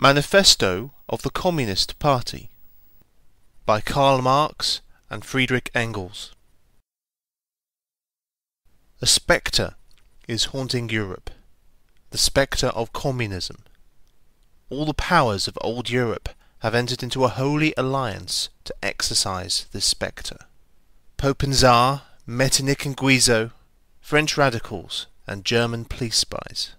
Manifesto of the Communist Party by Karl Marx and Friedrich Engels. A spectre is haunting Europe, the spectre of communism. All the powers of old Europe have entered into a holy alliance to exorcise this spectre. Pope and Tsar, Metternich and Guizot, French radicals and German police spies.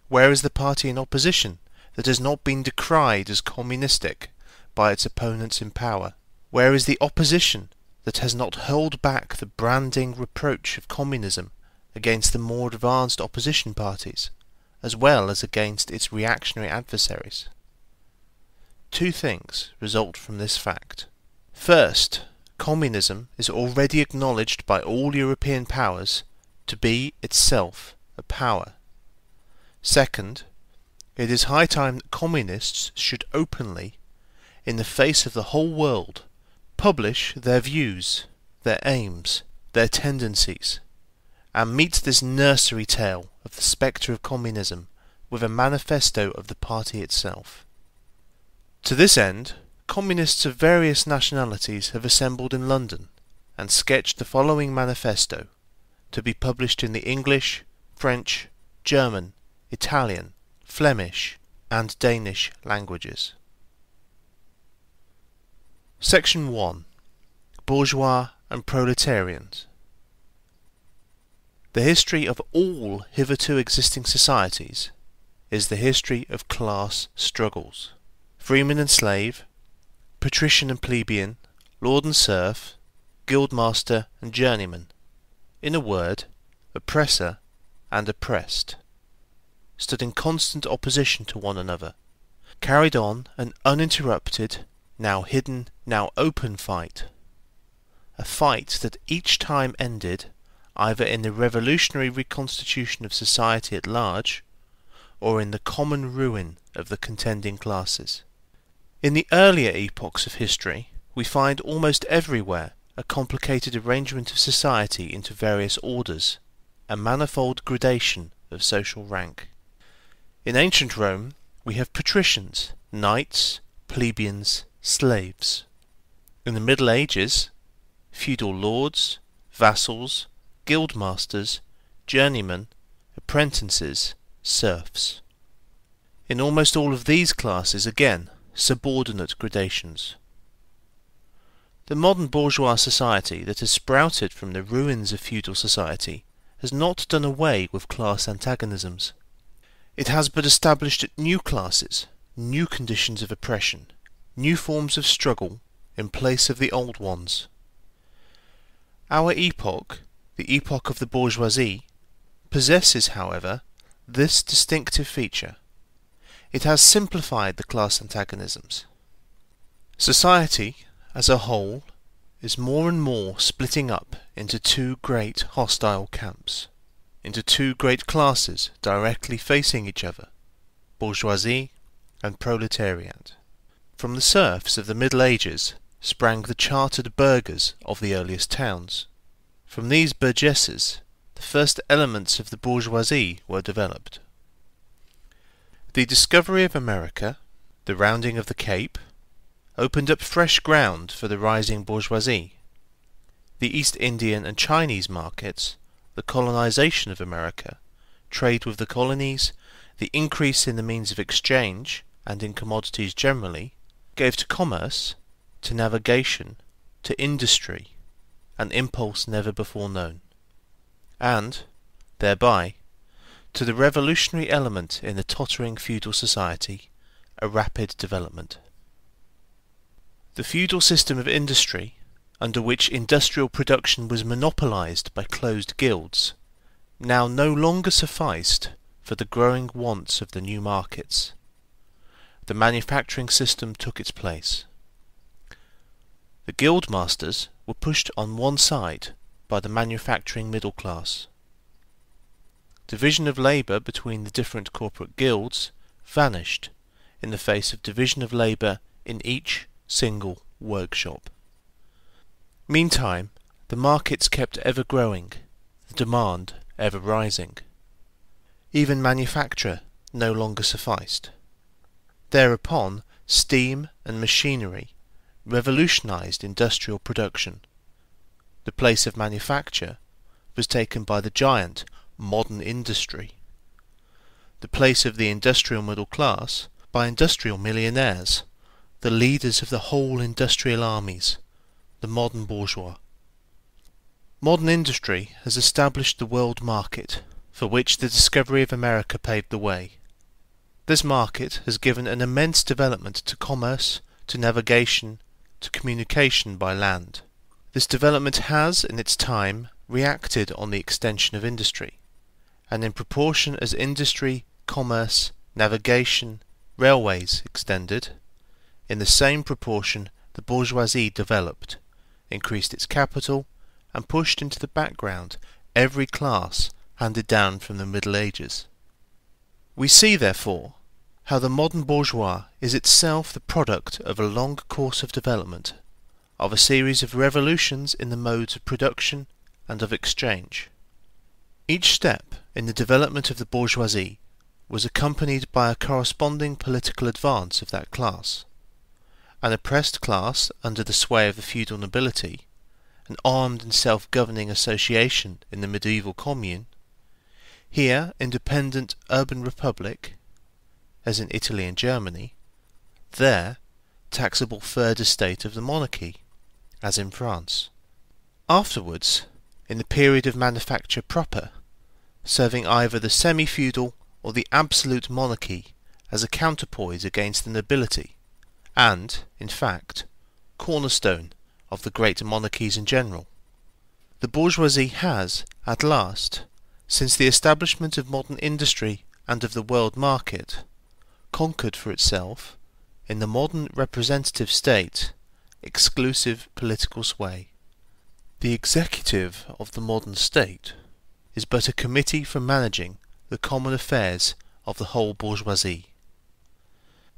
Where is the party in opposition that has not been decried as communistic by its opponents in power? Where is the opposition that has not hurled back the branding reproach of communism against the more advanced opposition parties, as well as against its reactionary adversaries? Two things result from this fact. First, communism is already acknowledged by all European powers to be itself a power. Second, it is high time that communists should openly, in the face of the whole world, publish their views, their aims, their tendencies, and meet this nursery tale of the spectre of communism with a manifesto of the party itself. To this end, communists of various nationalities have assembled in London and sketched the following manifesto, to be published in the English, French, German, Italian, Flemish and Danish languages. Section 1. Bourgeois and Proletarians. The history of all hitherto existing societies is the history of class struggles. Freeman and slave, patrician and plebeian, lord and serf, guildmaster and journeyman. In a word, oppressor and oppressed, stood in constant opposition to one another, carried on an uninterrupted, now hidden, now open fight. A fight that each time ended either in the revolutionary reconstitution of society at large, or in the common ruin of the contending classes. In the earlier epochs of history, we find almost everywhere a complicated arrangement of society into various orders, a manifold gradation of social rank. In ancient Rome, we have patricians, knights, plebeians, slaves. In the Middle Ages, feudal lords, vassals, guildmasters, journeymen, apprentices, serfs. In almost all of these classes, again, subordinate gradations. The modern bourgeois society that has sprouted from the ruins of feudal society has not done away with class antagonisms. It has but established new classes, new conditions of oppression, new forms of struggle in place of the old ones. Our epoch, the epoch of the bourgeoisie, possesses, however, this distinctive feature. It has simplified the class antagonisms. Society, as a whole, is more and more splitting up into two great hostile camps, into two great classes directly facing each other, bourgeoisie and proletariat. From the serfs of the Middle Ages sprang the chartered burghers of the earliest towns. From these burgesses, the first elements of the bourgeoisie were developed. The discovery of America, the rounding of the Cape, opened up fresh ground for the rising bourgeoisie. The East Indian and Chinese markets, the colonization of America, trade with the colonies, the increase in the means of exchange and in commodities generally, gave to commerce, to navigation, to industry, an impulse never before known, and, thereby, to the revolutionary element in the tottering feudal society, a rapid development. The feudal system of industry, under which industrial production was monopolized by closed guilds, now no longer sufficed for the growing wants of the new markets. The manufacturing system took its place. The guildmasters were pushed on one side by the manufacturing middle class. Division of labour between the different corporate guilds vanished in the face of division of labour in each single workshop. Meantime, the markets kept ever growing, the demand ever rising. Even manufacture no longer sufficed. Thereupon, steam and machinery revolutionized industrial production. The place of manufacture was taken by the giant modern industry. The place of the industrial middle class by industrial millionaires, the leaders of the whole industrial armies, the modern bourgeois. Modern industry has established the world market, for which the discovery of America paved the way. This market has given an immense development to commerce, to navigation, to communication by land. This development has, in its time, reacted on the extension of industry, and in proportion as industry, commerce, navigation, railways extended, in the same proportion the bourgeoisie developed, increased its capital, and pushed into the background every class handed down from the Middle Ages. We see, therefore, how the modern bourgeois is itself the product of a long course of development, of a series of revolutions in the modes of production and of exchange. Each step in the development of the bourgeoisie was accompanied by a corresponding political advance of that class. An oppressed class under the sway of the feudal nobility, an armed and self-governing association in the medieval commune, here independent urban republic, as in Italy and Germany, there taxable third estate of the monarchy, as in France. Afterwards, in the period of manufacture proper, serving either the semi-feudal or the absolute monarchy as a counterpoise against the nobility, and, in fact, cornerstone of the great monarchies in general. The bourgeoisie has, at last, since the establishment of modern industry and of the world market, conquered for itself, in the modern representative state, exclusive political sway. The executive of the modern state is but a committee for managing the common affairs of the whole bourgeoisie.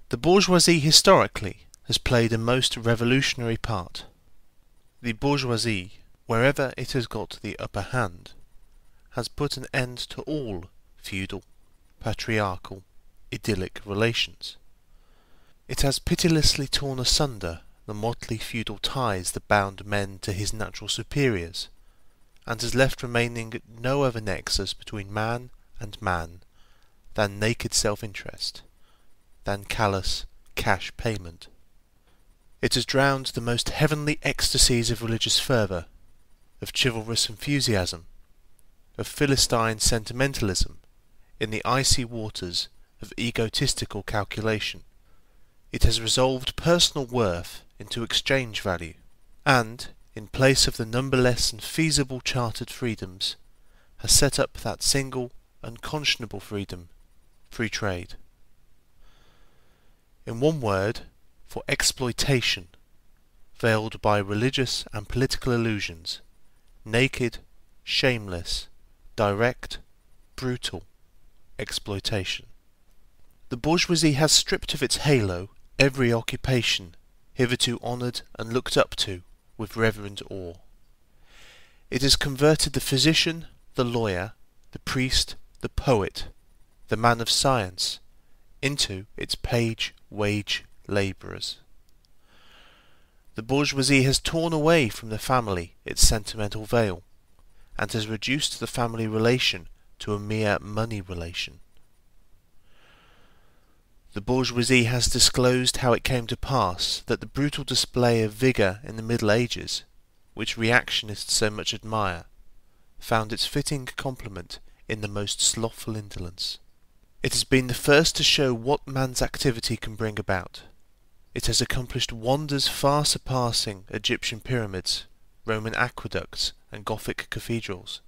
The bourgeoisie historically has played a most revolutionary part. The bourgeoisie, wherever it has got the upper hand, has put an end to all feudal, patriarchal, idyllic relations. It has pitilessly torn asunder the motley feudal ties that bound men to his natural superiors, and has left remaining no other nexus between man and man than naked self-interest, than callous cash payment. It has drowned the most heavenly ecstasies of religious fervour, of chivalrous enthusiasm, of Philistine sentimentalism in the icy waters of egotistical calculation. It has resolved personal worth into exchange value, and, in place of the numberless and feasible chartered freedoms, has set up that single, unconscionable freedom, free trade. In one word, for exploitation, veiled by religious and political illusions, naked, shameless, direct, brutal exploitation. The bourgeoisie has stripped of its halo every occupation hitherto honoured and looked up to with reverent awe. It has converted the physician, the lawyer, the priest, the poet, the man of science, into its page-wage labourers. The bourgeoisie has torn away from the family its sentimental veil, and has reduced the family relation to a mere money relation. The bourgeoisie has disclosed how it came to pass that the brutal display of vigour in the Middle Ages, which reactionists so much admire, found its fitting complement in the most slothful indolence. It has been the first to show what man's activity can bring about. It has accomplished wonders far surpassing Egyptian pyramids, Roman aqueducts, and Gothic cathedrals.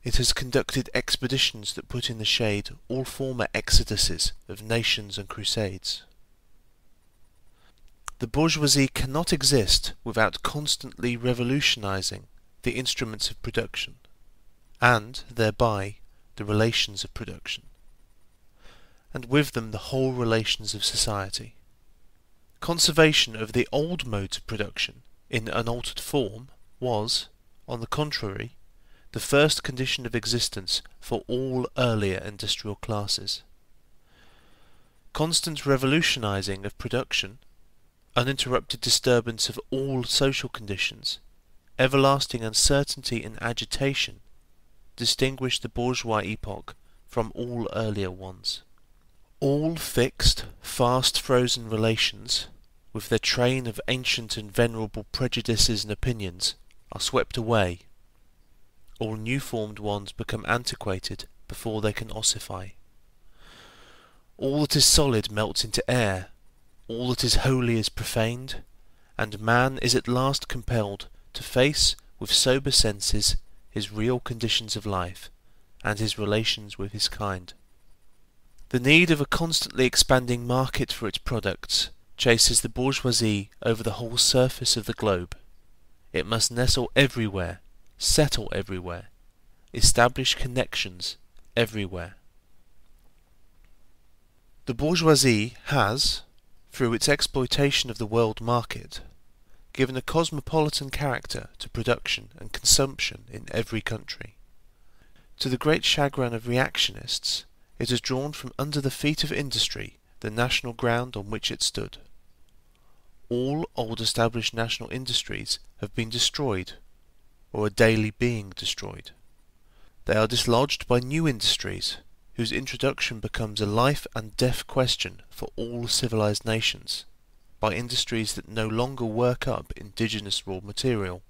It has conducted expeditions that put in the shade all former exoduses of nations and crusades. The bourgeoisie cannot exist without constantly revolutionizing the instruments of production, and thereby the relations of production, and with them the whole relations of society. Conservation of the old modes of production in unaltered form was, on the contrary, the first condition of existence for all earlier industrial classes. constant revolutionizing of production, uninterrupted disturbance of all social conditions, everlasting uncertainty and agitation distinguish the bourgeois epoch from all earlier ones. All fixed, fast-frozen relations, with their train of ancient and venerable prejudices and opinions, are swept away. All new-formed ones become antiquated before they can ossify. All that is solid melts into air, all that is holy is profaned, and man is at last compelled to face with sober senses his real conditions of life and his relations with his kind. The need of a constantly expanding market for its products chases the bourgeoisie over the whole surface of the globe. It must nestle everywhere, settle everywhere, establish connections everywhere. The bourgeoisie has, through its exploitation of the world market, given a cosmopolitan character to production and consumption in every country. To the great chagrin of reactionists, it has drawn from under the feet of industry the national ground on which it stood. All old established national industries have been destroyed, or are daily being destroyed. They are dislodged by new industries, whose introduction becomes a life and death question for all civilized nations, by industries that no longer work up indigenous raw material,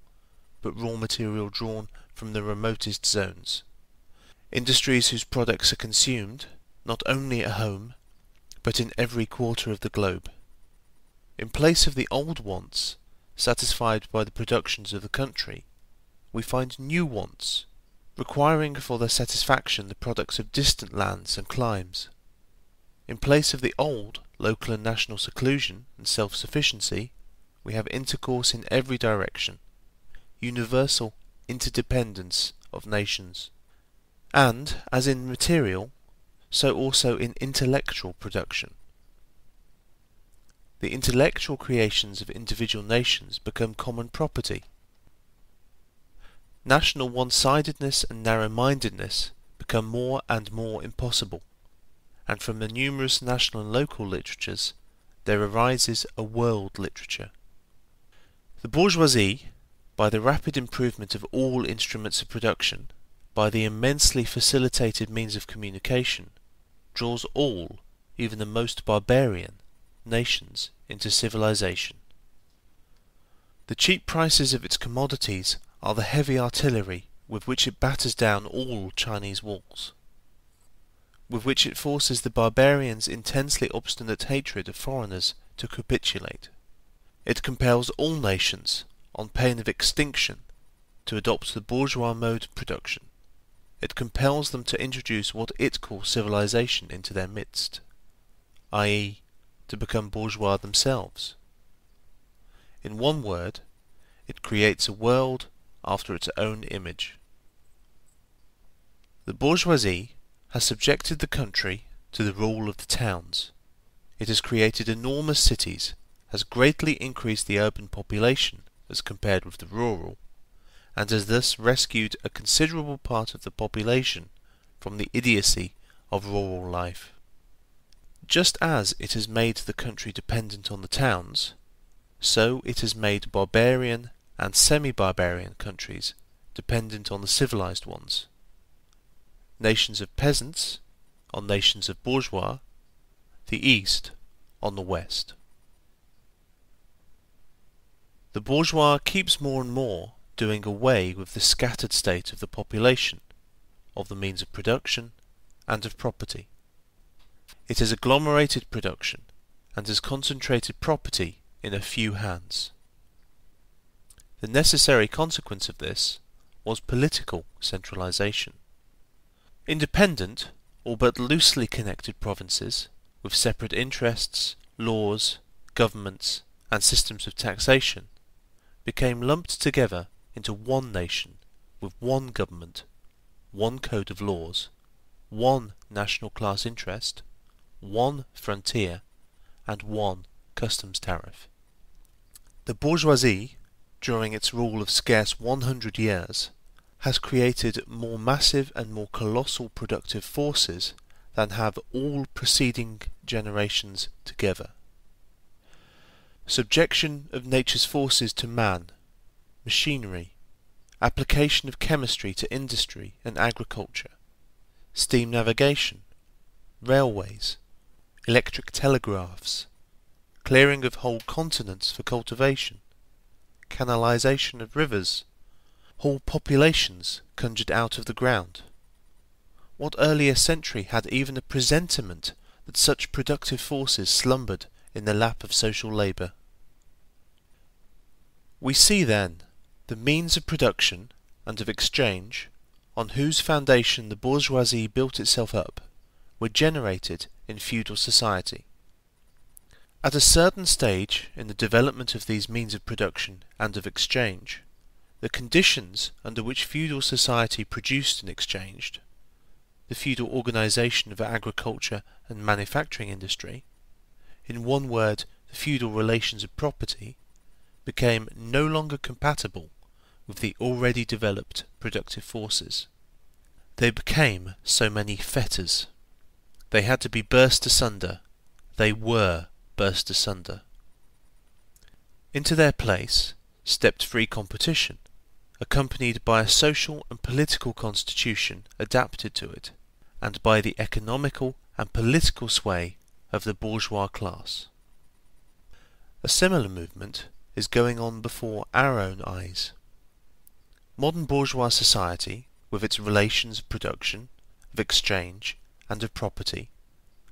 but raw material drawn from the remotest zones. Industries whose products are consumed, not only at home, but in every quarter of the globe. In place of the old wants, satisfied by the productions of the country, we find new wants, requiring for their satisfaction the products of distant lands and climes. In place of the old local and national seclusion and self-sufficiency, we have intercourse in every direction, universal interdependence of nations. And, as in material, so also in intellectual production. The intellectual creations of individual nations become common property. National one-sidedness and narrow-mindedness become more and more impossible, and from the numerous national and local literatures there arises a world literature. The bourgeoisie, by the rapid improvement of all instruments of production, by the immensely facilitated means of communication, draws all, even the most barbarian, nations into civilization. The cheap prices of its commodities are the heavy artillery with which it batters down all Chinese walls, with which it forces the barbarians' intensely obstinate hatred of foreigners to capitulate. It compels all nations, on pain of extinction, to adopt the bourgeois mode of production. It compels them to introduce what it calls civilization into their midst, i.e., to become bourgeois themselves. In one word, it creates a world after its own image. The bourgeoisie has subjected the country to the rule of the towns. It has created enormous cities, has greatly increased the urban population as compared with the rural, and has thus rescued a considerable part of the population from the idiocy of rural life. Just as it has made the country dependent on the towns, so it has made barbarian and semi-barbarian countries dependent on the civilized ones. Nations of peasants on nations of bourgeois, the East on the West. The bourgeois keeps more and more doing away with the scattered state of the population, of the means of production, and of property. It has agglomerated production, and has concentrated property in a few hands. The necessary consequence of this was political centralization. Independent, or but loosely connected provinces, with separate interests, laws, governments, and systems of taxation, became lumped together into one nation, with one government, one code of laws, one national class interest, one frontier, and one customs tariff. The bourgeoisie, during its rule of scarce 100 years, has created more massive and more colossal productive forces than have all preceding generations together. Subjection of nature's forces to man, machinery, application of chemistry to industry and agriculture, steam navigation, railways, electric telegraphs, clearing of whole continents for cultivation, canalization of rivers, whole populations conjured out of the ground. What earlier century had even a presentiment that such productive forces slumbered in the lap of social labour? We see then the means of production and of exchange, on whose foundation the bourgeoisie built itself up, were generated in feudal society. At a certain stage in the development of these means of production and of exchange, the conditions under which feudal society produced and exchanged, the feudal organisation of agriculture and manufacturing industry, in one word, the feudal relations of property, became no longer compatible with the already developed productive forces. They became so many fetters. They had to be burst asunder. They were burst asunder. Into their place stepped free competition, accompanied by a social and political constitution adapted to it, and by the economical and political sway of the bourgeois class. A similar movement is going on before our own eyes. Modern bourgeois society, with its relations of production, of exchange, and of property,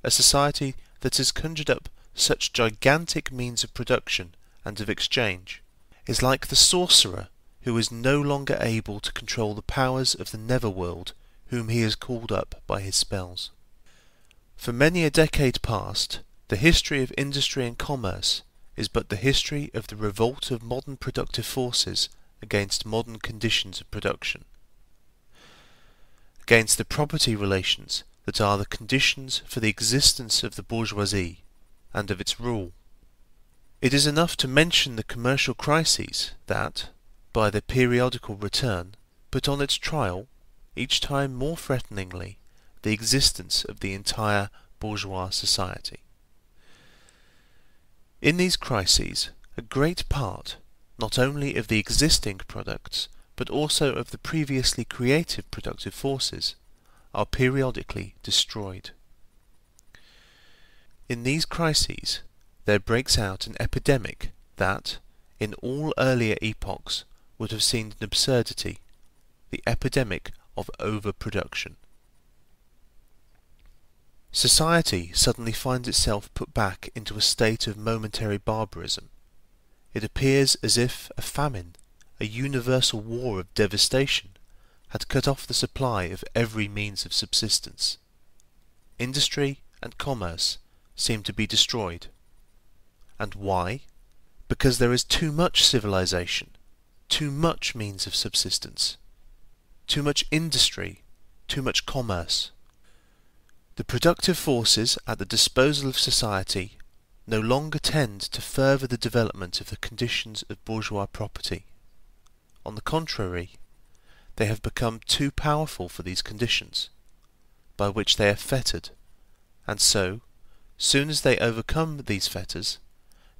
a society that has conjured up such gigantic means of production and of exchange, is like the sorcerer who is no longer able to control the powers of the netherworld whom he has called up by his spells. For many a decade past, the history of industry and commerce is but the history of the revolt of modern productive forces against modern conditions of production, against the property relations that are the conditions for the existence of the bourgeoisie and of its rule. It is enough to mention the commercial crises that, by their periodical return, put on its trial, each time more threateningly, the existence of the entire bourgeois society. In these crises, a great part, not only of the existing products, but also of the previously creative productive forces, are periodically destroyed. In these crises, there breaks out an epidemic that, in all earlier epochs, would have seemed an absurdity, the epidemic of overproduction. Society suddenly finds itself put back into a state of momentary barbarism. It appears as if a famine, a universal war of devastation, had cut off the supply of every means of subsistence. Industry and commerce seem to be destroyed. And why? Because there is too much civilization, too much means of subsistence, too much industry, too much commerce. The productive forces at the disposal of society no longer tend to further the development of the conditions of bourgeois property. On the contrary, they have become too powerful for these conditions, by which they are fettered, and so, soon as they overcome these fetters,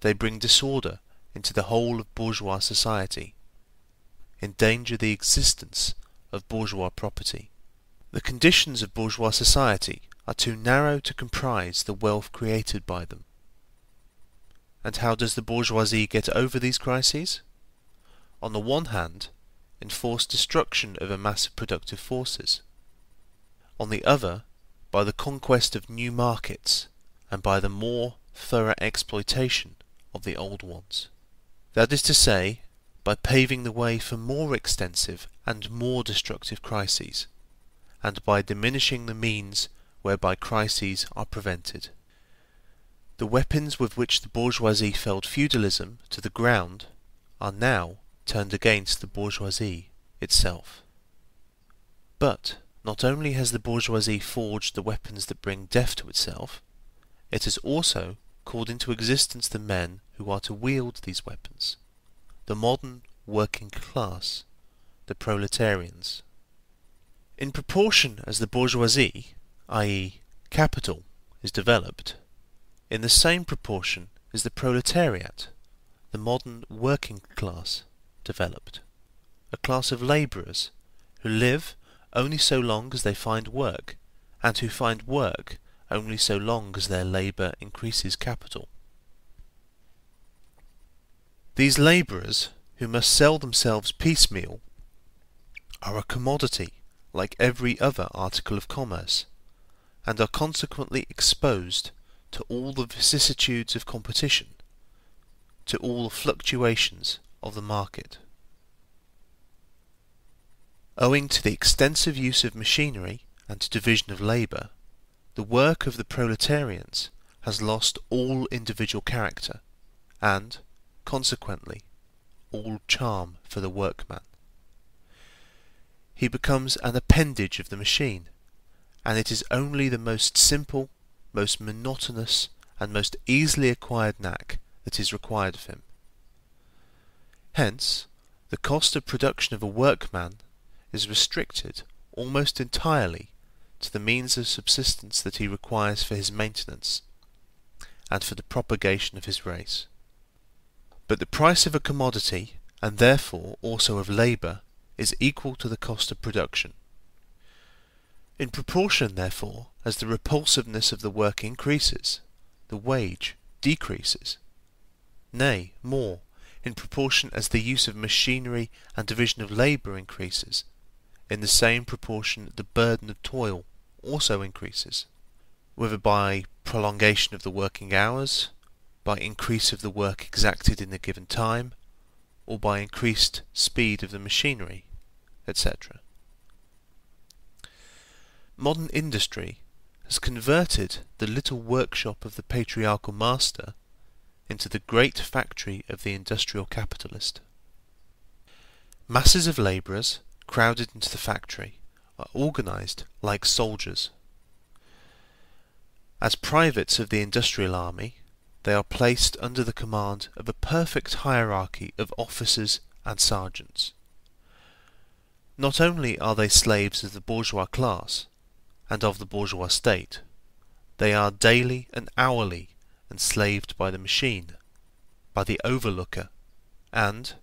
they bring disorder into the whole of bourgeois society, endanger the existence of bourgeois property. The conditions of bourgeois society are too narrow to comprise the wealth created by them. And how does the bourgeoisie get over these crises? On the one hand, enforce destruction of a mass of productive forces. On the other, by the conquest of new markets, and by the more thorough exploitation of the old ones. That is to say, by paving the way for more extensive and more destructive crises, and by diminishing the means whereby crises are prevented. The weapons with which the bourgeoisie felled feudalism to the ground are now turned against the bourgeoisie itself. But not only has the bourgeoisie forged the weapons that bring death to itself, it has also called into existence the men who are to wield these weapons, the modern working class, the proletarians. In proportion as the bourgeoisie, i.e., capital, is developed, in the same proportion is the proletariat, the modern working class, developed. A class of labourers who live only so long as they find work, and who find work only so long as their labour increases capital. These labourers, who must sell themselves piecemeal, are a commodity like every other article of commerce, and are consequently exposed to all the vicissitudes of competition, to all the fluctuations of the market. Owing to the extensive use of machinery and division of labour, the work of the proletarians has lost all individual character, and, consequently, all charm for the workman. He becomes an appendage of the machine, and it is only the most simple, most monotonous, and most easily acquired knack that is required of him. Hence, the cost of production of a workman is restricted almost entirely to the means of subsistence that he requires for his maintenance, and for the propagation of his race. But the price of a commodity, and therefore also of labour, is equal to the cost of production. In proportion, therefore, as the repulsiveness of the work increases, the wage decreases. Nay, more, in proportion as the use of machinery and division of labour increases, in the same proportion the burden of toil also increases, whether by prolongation of the working hours, by increase of the work exacted in the given time, or by increased speed of the machinery, etc. Modern industry has converted the little workshop of the patriarchal master into the great factory of the industrial capitalist. Masses of labourers crowded into the factory are organised like soldiers. As privates of the industrial army, they are placed under the command of a perfect hierarchy of officers and sergeants. Not only are they slaves of the bourgeois class and of the bourgeois state, they are daily and hourly enslaved by the machine, by the overlooker, and,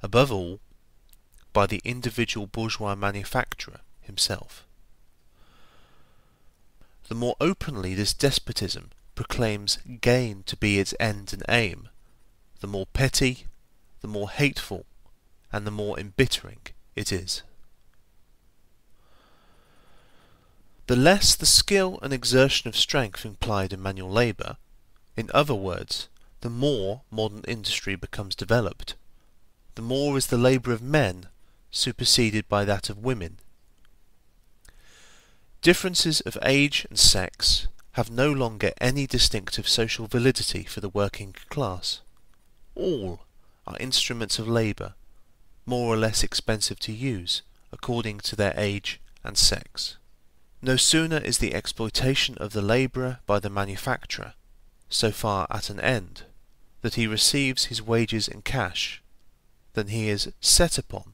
above all, by the individual bourgeois manufacturer himself. The more openly this despotism proclaims gain to be its end and aim, the more petty, the more hateful, and the more embittering it is. The less the skill and exertion of strength implied in manual labour, in other words, the more modern industry becomes developed, the more is the labour of men superseded by that of women. Differences of age and sex have no longer any distinctive social validity for the working class. All are instruments of labour, more or less expensive to use, according to their age and sex. No sooner is the exploitation of the labourer by the manufacturer so far at an end that he receives his wages in cash, than he is set upon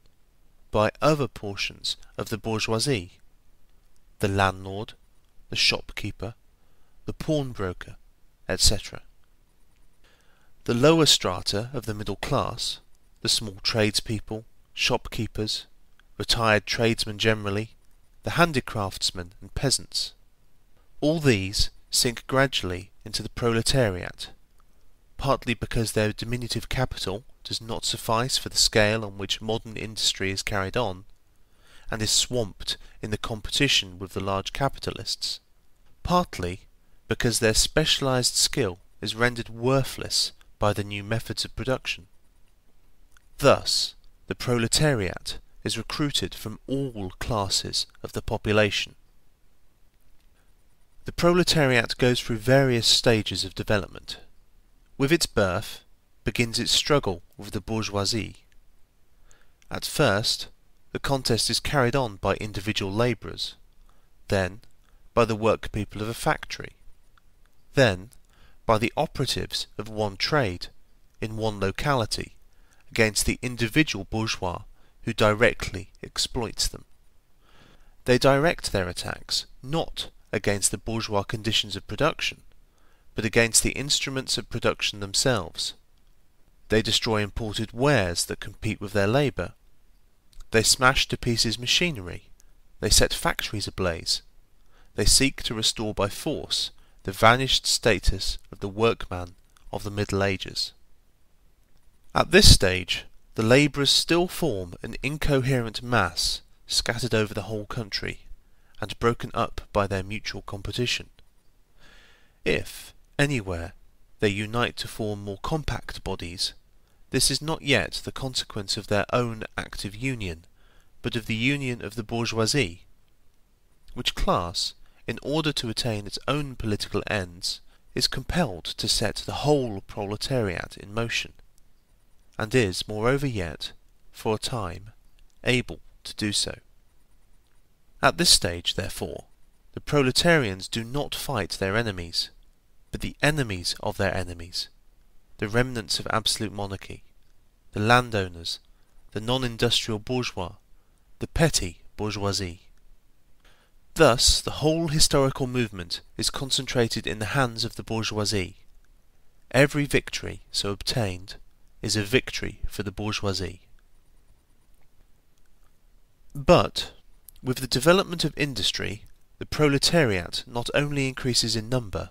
by other portions of the bourgeoisie, the landlord, the shopkeeper, the pawnbroker, etc. The lower strata of the middle class, the small tradespeople, shopkeepers, retired tradesmen generally, the handicraftsmen and peasants, all these sink gradually into the proletariat, partly because their diminutive capital does not suffice for the scale on which modern industry is carried on, and is swamped in the competition with the large capitalists, partly because their specialized skill is rendered worthless by the new methods of production. Thus, the proletariat is recruited from all classes of the population. The proletariat goes through various stages of development. With its birth begins its struggle with the bourgeoisie. At first, the contest is carried on by individual labourers, then by the workpeople of a factory, then by the operatives of one trade in one locality against the individual bourgeois who directly exploits them. They direct their attacks not against the bourgeois conditions of production, but against the instruments of production themselves. They destroy imported wares that compete with their labour. They smash to pieces machinery. They set factories ablaze. They seek to restore by force the vanished status of the workman of the Middle Ages. At this stage, the labourers still form an incoherent mass scattered over the whole country, and broken up by their mutual competition. If, anywhere, they unite to form more compact bodies, this is not yet the consequence of their own active union, but of the union of the bourgeoisie, which class, in order to attain its own political ends, is compelled to set the whole proletariat in motion, and is, moreover yet, for a time, able to do so. At this stage, therefore, the proletarians do not fight their enemies, but the enemies of their enemies, the remnants of absolute monarchy, the landowners, the non-industrial bourgeois, the petty bourgeoisie. Thus, the whole historical movement is concentrated in the hands of the bourgeoisie. Every victory so obtained is a victory for the bourgeoisie. But, with the development of industry, the proletariat not only increases in number,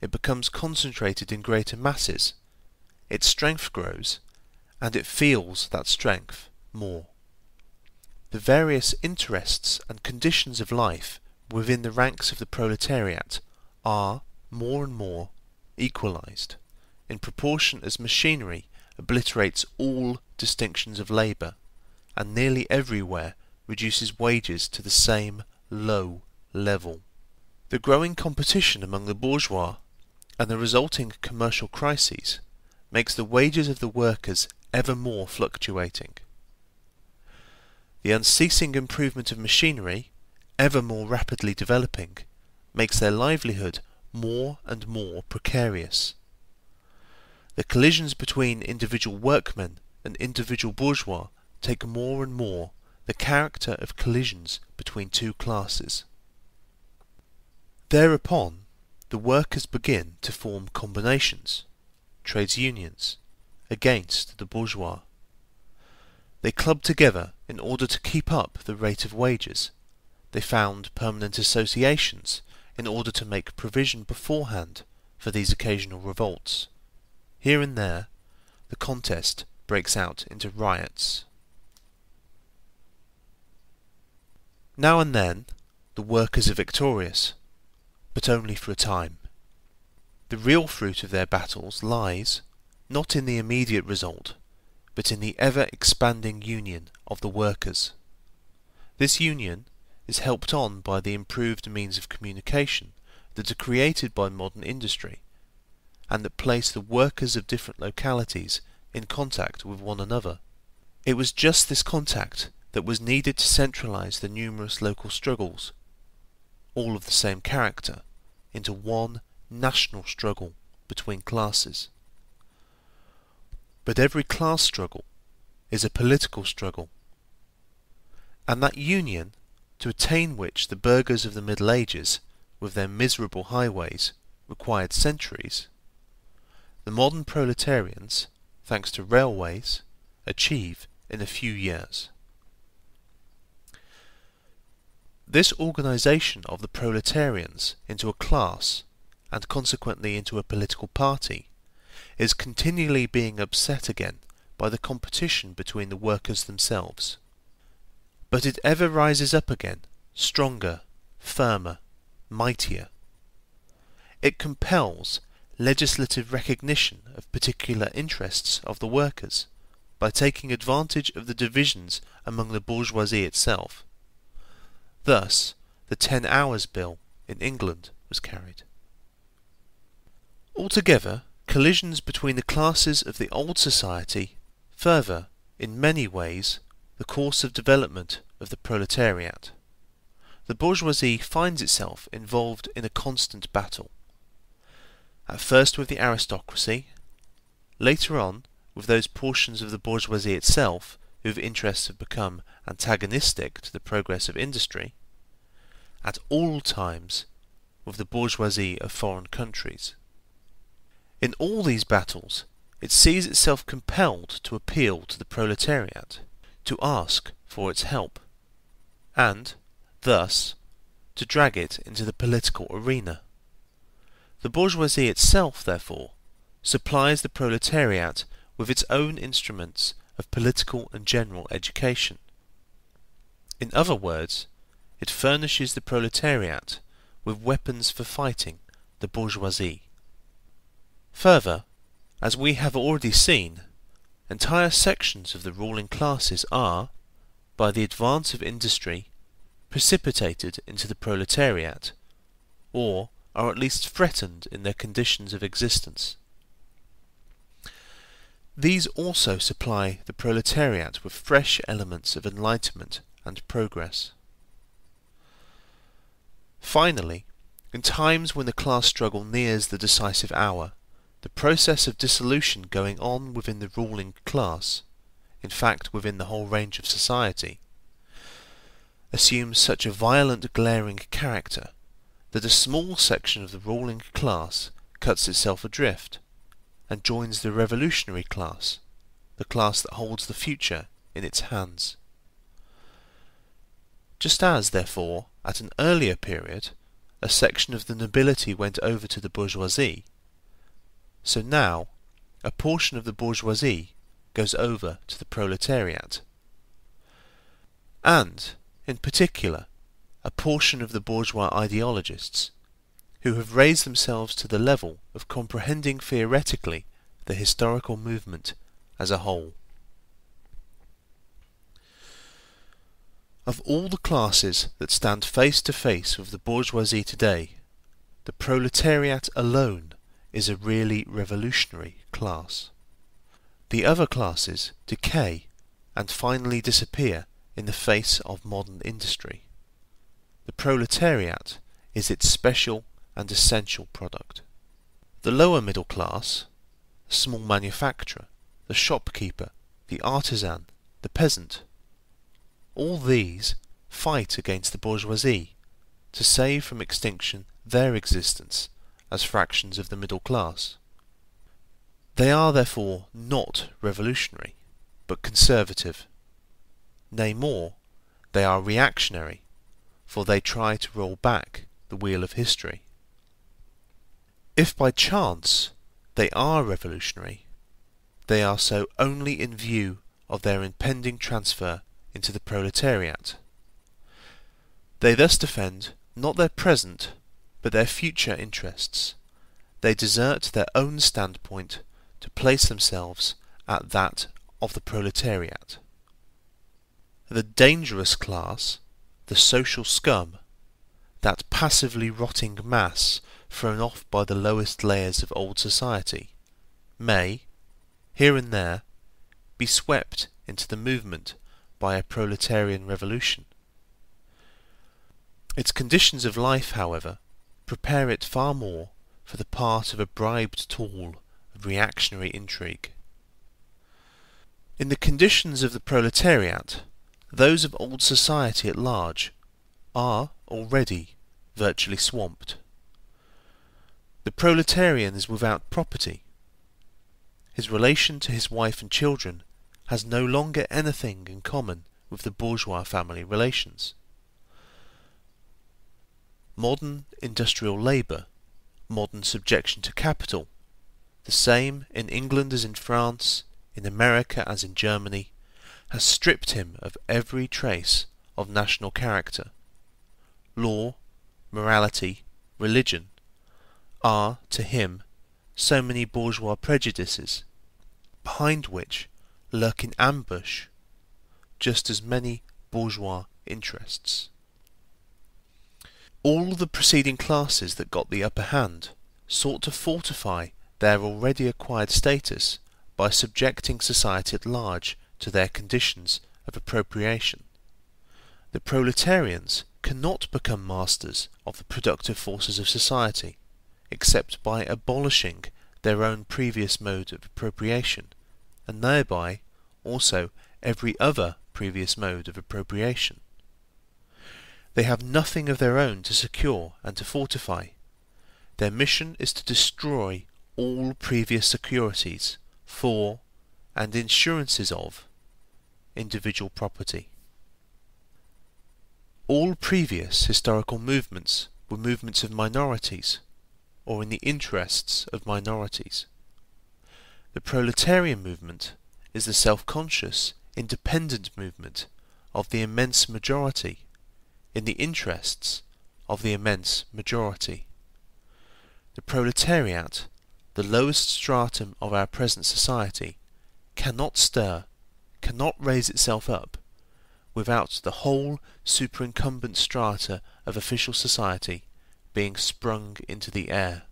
it becomes concentrated in greater masses, its strength grows, and it feels that strength more. The various interests and conditions of life within the ranks of the proletariat are, more and more, equalized, in proportion as machinery obliterates all distinctions of labour, and nearly everywhere reduces wages to the same low level. The growing competition among the bourgeois and the resulting commercial crises makes the wages of the workers ever more fluctuating. The unceasing improvement of machinery, ever more rapidly developing, makes their livelihood more and more precarious. The collisions between individual workmen and individual bourgeois take more and more the character of collisions between two classes. Thereupon, the workers begin to form combinations, trades unions, against the bourgeois. They club together in order to keep up the rate of wages. They found permanent associations in order to make provision beforehand for these occasional revolts. Here and there, the contest breaks out into riots. Now and then, the workers are victorious, but only for a time. The real fruit of their battles lies, not in the immediate result, but in the ever-expanding union of the workers. This union is helped on by the improved means of communication that are created by modern industry, and that place the workers of different localities in contact with one another. It was just this contact that was needed to centralize the numerous local struggles, all of the same character, into one national struggle between classes. But every class struggle is a political struggle, and that union, to attain which the burghers of the Middle Ages, with their miserable highways, required centuries, the modern proletarians, thanks to railways, achieve in a few years. This organisation of the proletarians into a class, and consequently into a political party, is continually being upset again by the competition between the workers themselves. But it ever rises up again, stronger, firmer, mightier. It compels legislative recognition of particular interests of the workers, by taking advantage of the divisions among the bourgeoisie itself. Thus, the 10 Hours Bill in England was carried. Altogether, collisions between the classes of the old society further, in many ways, the course of development of the proletariat. The bourgeoisie finds itself involved in a constant battle. At first with the aristocracy, later on with those portions of the bourgeoisie itself whose interests have become antagonistic to the progress of industry, at all times with the bourgeoisie of foreign countries. In all these battles, it sees itself compelled to appeal to the proletariat, to ask for its help, and, thus, to drag it into the political arena. The bourgeoisie itself, therefore, supplies the proletariat with its own instruments of political and general education. In other words, it furnishes the proletariat with weapons for fighting the bourgeoisie. Further, as we have already seen, entire sections of the ruling classes are, by the advance of industry, precipitated into the proletariat, or are at least threatened in their conditions of existence. These also supply the proletariat with fresh elements of enlightenment and progress. Finally, in times when the class struggle nears the decisive hour, the process of dissolution going on within the ruling class, in fact within the whole range of society, assumes such a violent glaring character that a small section of the ruling class cuts itself adrift and joins the revolutionary class, the class that holds the future in its hands. Just as, therefore, at an earlier period, a section of the nobility went over to the bourgeoisie, so now a portion of the bourgeoisie goes over to the proletariat. And, in particular, a portion of the bourgeois ideologists, who have raised themselves to the level of comprehending theoretically the historical movement as a whole. Of all the classes that stand face to face with the bourgeoisie today, the proletariat alone is a really revolutionary class. The other classes decay and finally disappear in the face of modern industry. The proletariat is its special and essential product. The lower middle class, the small manufacturer, the shopkeeper, the artisan, the peasant, all these fight against the bourgeoisie to save from extinction their existence as fractions of the middle class. They are therefore not revolutionary, but conservative. Nay more, they are reactionary, for they try to roll back the wheel of history. If by chance they are revolutionary, they are so only in view of their impending transfer into the proletariat. They thus defend not their present, but their future interests. They desert their own standpoint to place themselves at that of the proletariat. The dangerous class, the social scum, that passively rotting mass thrown off by the lowest layers of old society, may, here and there, be swept into the movement by a proletarian revolution. Its conditions of life, however, prepare it far more for the part of a bribed tool of reactionary intrigue. In the conditions of the proletariat, those of old society at large are already virtually swamped. The proletarian is without property. His relation to his wife and children has no longer anything in common with the bourgeois family relations. Modern industrial labour, modern subjection to capital, the same in England as in France, in America as in Germany, has stripped him of every trace of national character. Law, morality, religion are, to him, so many bourgeois prejudices, behind which lurk in ambush just as many bourgeois interests. All the preceding classes that got the upper hand sought to fortify their already acquired status by subjecting society at large to their conditions of appropriation. The proletarians cannot become masters of the productive forces of society, except by abolishing their own previous mode of appropriation, and thereby also every other previous mode of appropriation. They have nothing of their own to secure and to fortify. Their mission is to destroy all previous securities for and insurances of individual property. All previous historical movements were movements of minorities, or in the interests of minorities. The proletarian movement is the self-conscious, independent movement of the immense majority, in the interests of the immense majority. The proletariat, the lowest stratum of our present society, cannot stir, cannot raise itself up, without the whole superincumbent strata of official society being sprung into the air.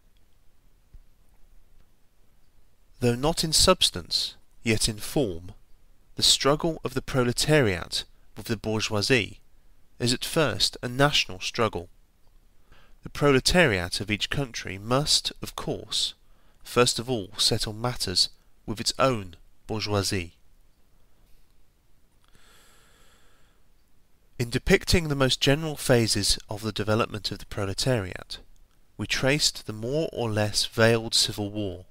Though not in substance, yet in form, the struggle of the proletariat with the bourgeoisie is at first a national struggle. The proletariat of each country must, of course, first of all settle matters with its own bourgeoisie. In depicting the most general phases of the development of the proletariat, we traced the more or less veiled civil war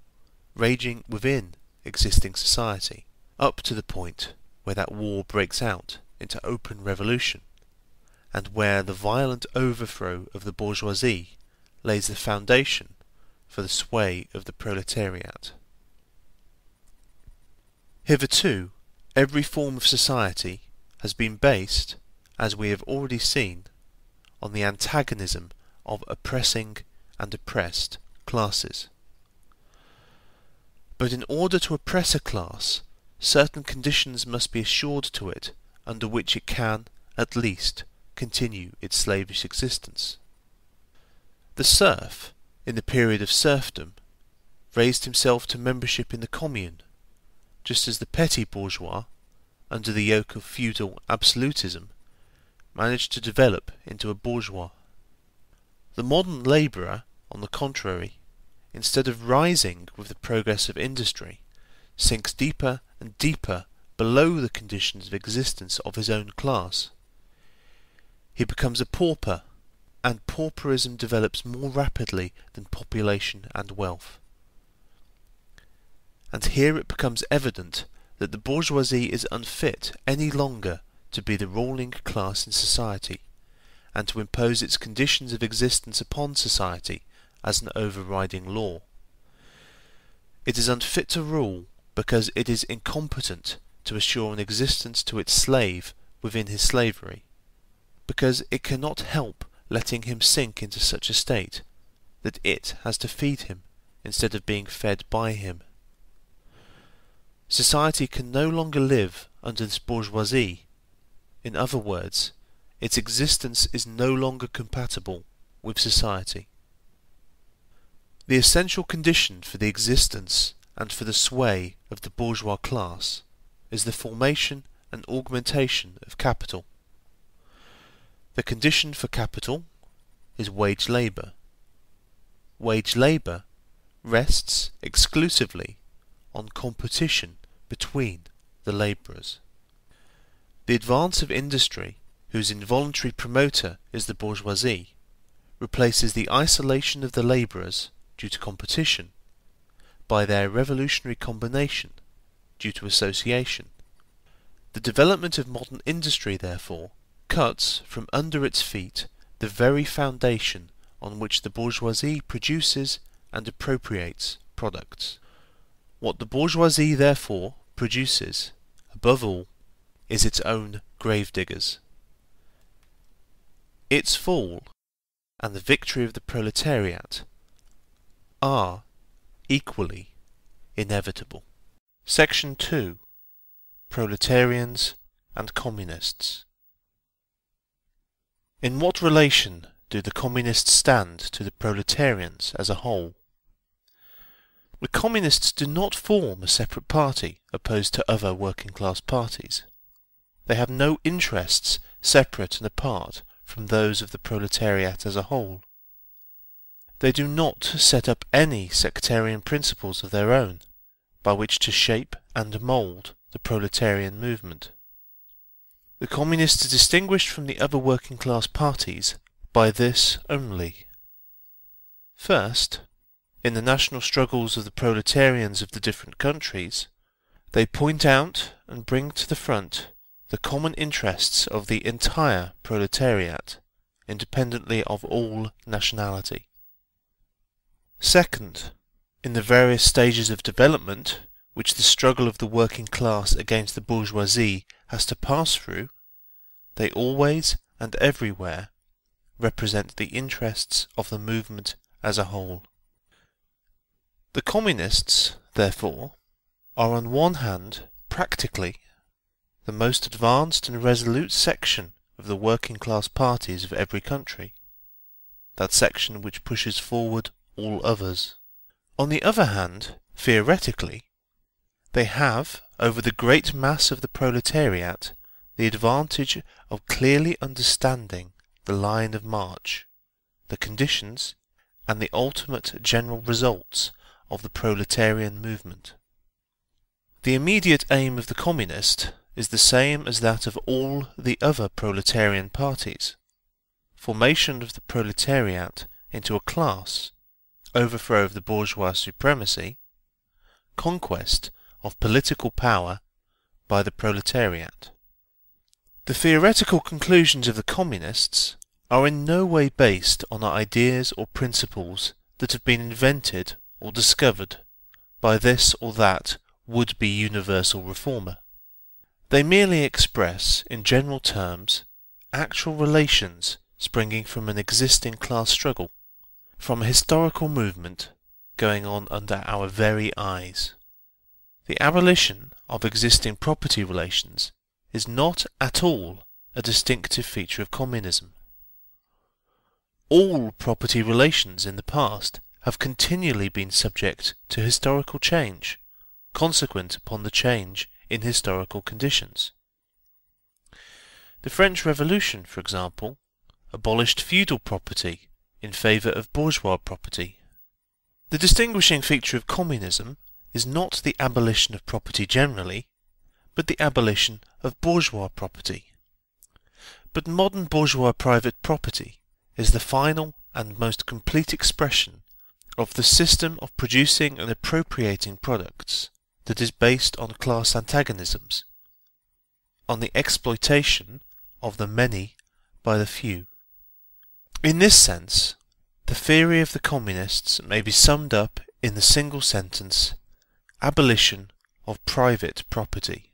raging within existing society, up to the point where that war breaks out into open revolution, and where the violent overthrow of the bourgeoisie lays the foundation for the sway of the proletariat. Hitherto, every form of society has been based, as we have already seen, on the antagonism of oppressing and oppressed classes. But in order to oppress a class, certain conditions must be assured to it under which it can, at least, continue its slavish existence. The serf, in the period of serfdom, raised himself to membership in the commune, just as the petty bourgeois, under the yoke of feudal absolutism, managed to develop into a bourgeois. The modern labourer, on the contrary, instead of rising with the progress of industry, sinks deeper and deeper below the conditions of existence of his own class. He becomes a pauper, and pauperism develops more rapidly than population and wealth. And here it becomes evident that the bourgeoisie is unfit any longer to be the ruling class in society, and to impose its conditions of existence upon society as an overriding law. It is unfit to rule because it is incompetent to assure an existence to its slave within his slavery, because it cannot help letting him sink into such a state that it has to feed him instead of being fed by him. Society can no longer live under this bourgeoisie. In other words, its existence is no longer compatible with society. The essential condition for the existence and for the sway of the bourgeois class is the formation and augmentation of capital. The condition for capital is wage labour. Wage labour rests exclusively on competition between the labourers. The advance of industry, whose involuntary promoter is the bourgeoisie, replaces the isolation of the labourers due to competition by their revolutionary combination due to association. The development of modern industry, therefore, cuts from under its feet the very foundation on which the bourgeoisie produces and appropriates products. What the bourgeoisie, therefore, produces, above all, is its own gravediggers. Its fall and the victory of the proletariat are equally inevitable. Section 2. Proletarians and Communists. In what relation do the Communists stand to the proletarians as a whole? The Communists do not form a separate party opposed to other working-class parties. They have no interests separate and apart from those of the proletariat as a whole. They do not set up any sectarian principles of their own by which to shape and mould the proletarian movement. The Communists are distinguished from the other working-class parties by this only. First, in the national struggles of the proletarians of the different countries, they point out and bring to the front the common interests of the entire proletariat, independently of all nationality. Second, in the various stages of development which the struggle of the working class against the bourgeoisie has to pass through, they always and everywhere represent the interests of the movement as a whole. The Communists, therefore, are on one hand practically the most advanced and resolute section of the working class parties of every country, that section which pushes forward all others. On the other hand, theoretically, they have, over the great mass of the proletariat, the advantage of clearly understanding the line of march, the conditions, and the ultimate general results of the proletarian movement. The immediate aim of the Communist is the same as that of all the other proletarian parties: formation of the proletariat into a class, overthrow of the bourgeois supremacy, conquest of political power by the proletariat. The theoretical conclusions of the Communists are in no way based on ideas or principles that have been invented or discovered by this or that would-be universal reformer. They merely express, in general terms, actual relations springing from an existing class struggle, from a historical movement going on under our very eyes. The abolition of existing property relations is not at all a distinctive feature of communism. All property relations in the past have continually been subject to historical change, consequent upon the change in historical conditions. The French Revolution, for example, abolished feudal property in favour of bourgeois property. The distinguishing feature of communism is not the abolition of property generally, but the abolition of bourgeois property. But modern bourgeois private property is the final and most complete expression of the system of producing and appropriating products that is based on class antagonisms, on the exploitation of the many by the few. In this sense, the theory of the Communists may be summed up in the single sentence: abolition of private property.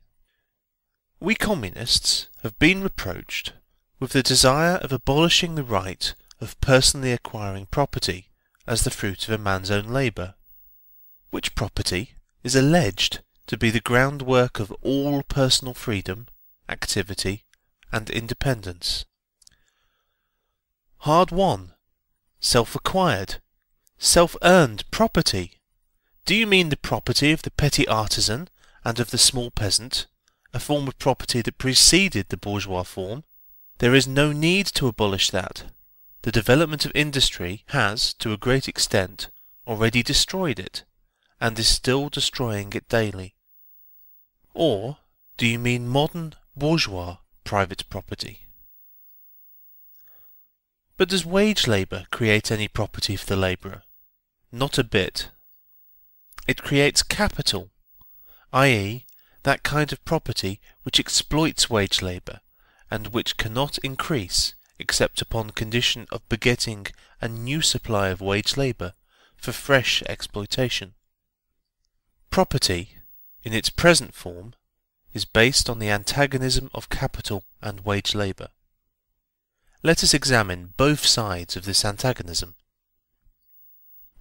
We Communists have been reproached with the desire of abolishing the right of personally acquiring property as the fruit of a man's own labour, which property is alleged to be the groundwork of all personal freedom, activity, and independence. Hard-won, self-acquired, self-earned property. Do you mean the property of the petty artisan and of the small peasant, a form of property that preceded the bourgeois form? There is no need to abolish that. The development of industry has, to a great extent, already destroyed it, and is still destroying it daily. Or do you mean modern bourgeois private property? But does wage labour create any property for the labourer? Not a bit. It creates capital, i.e., that kind of property which exploits wage labour, and which cannot increase except upon condition of begetting a new supply of wage labour for fresh exploitation. Property, in its present form, is based on the antagonism of capital and wage labour. Let us examine both sides of this antagonism.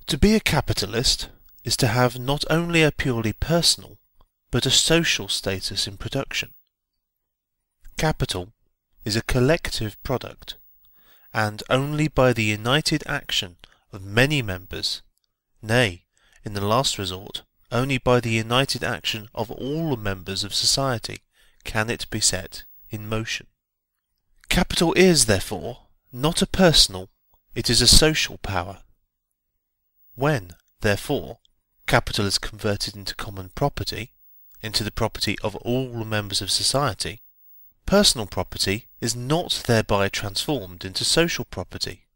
To be a capitalist is to have not only a purely personal, but a social status in production. Capital is a collective product, and only by the united action of many members, nay, in the last resort, only by the united action of all members of society, can it be set in motion. Capital is, therefore, not a personal, it is a social power. When, therefore, capital is converted into common property, into the property of all members of society, personal property is not thereby transformed into social property.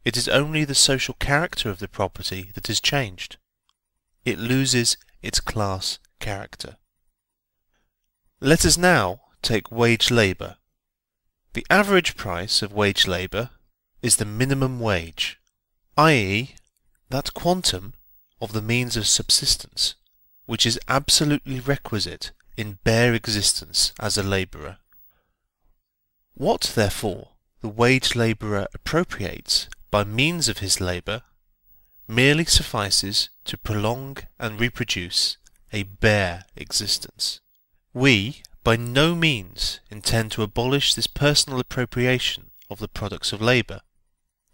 It is only the social character of the property that is changed. It loses its class character. Let us now take wage labour. The average price of wage labour is the minimum wage, i.e., that quantum of the means of subsistence which is absolutely requisite in bare existence as a labourer. What, therefore, the wage labourer appropriates by means of his labour merely suffices to prolong and reproduce a bare existence. We by no means intend to abolish this personal appropriation of the products of labour,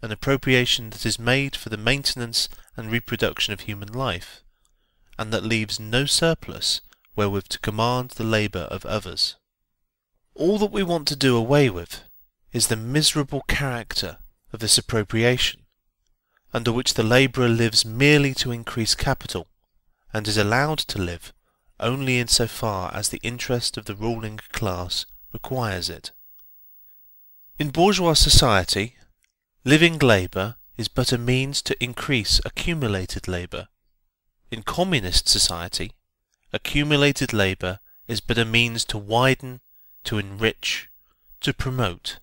an appropriation that is made for the maintenance and reproduction of human life, and that leaves no surplus wherewith to command the labour of others. All that we want to do away with is the miserable character of this appropriation, under which the labourer lives merely to increase capital, and is allowed to live only in so far as the interest of the ruling class requires it. In bourgeois society, living labour is but a means to increase accumulated labour. In communist society, accumulated labour is but a means to widen, to enrich, to promote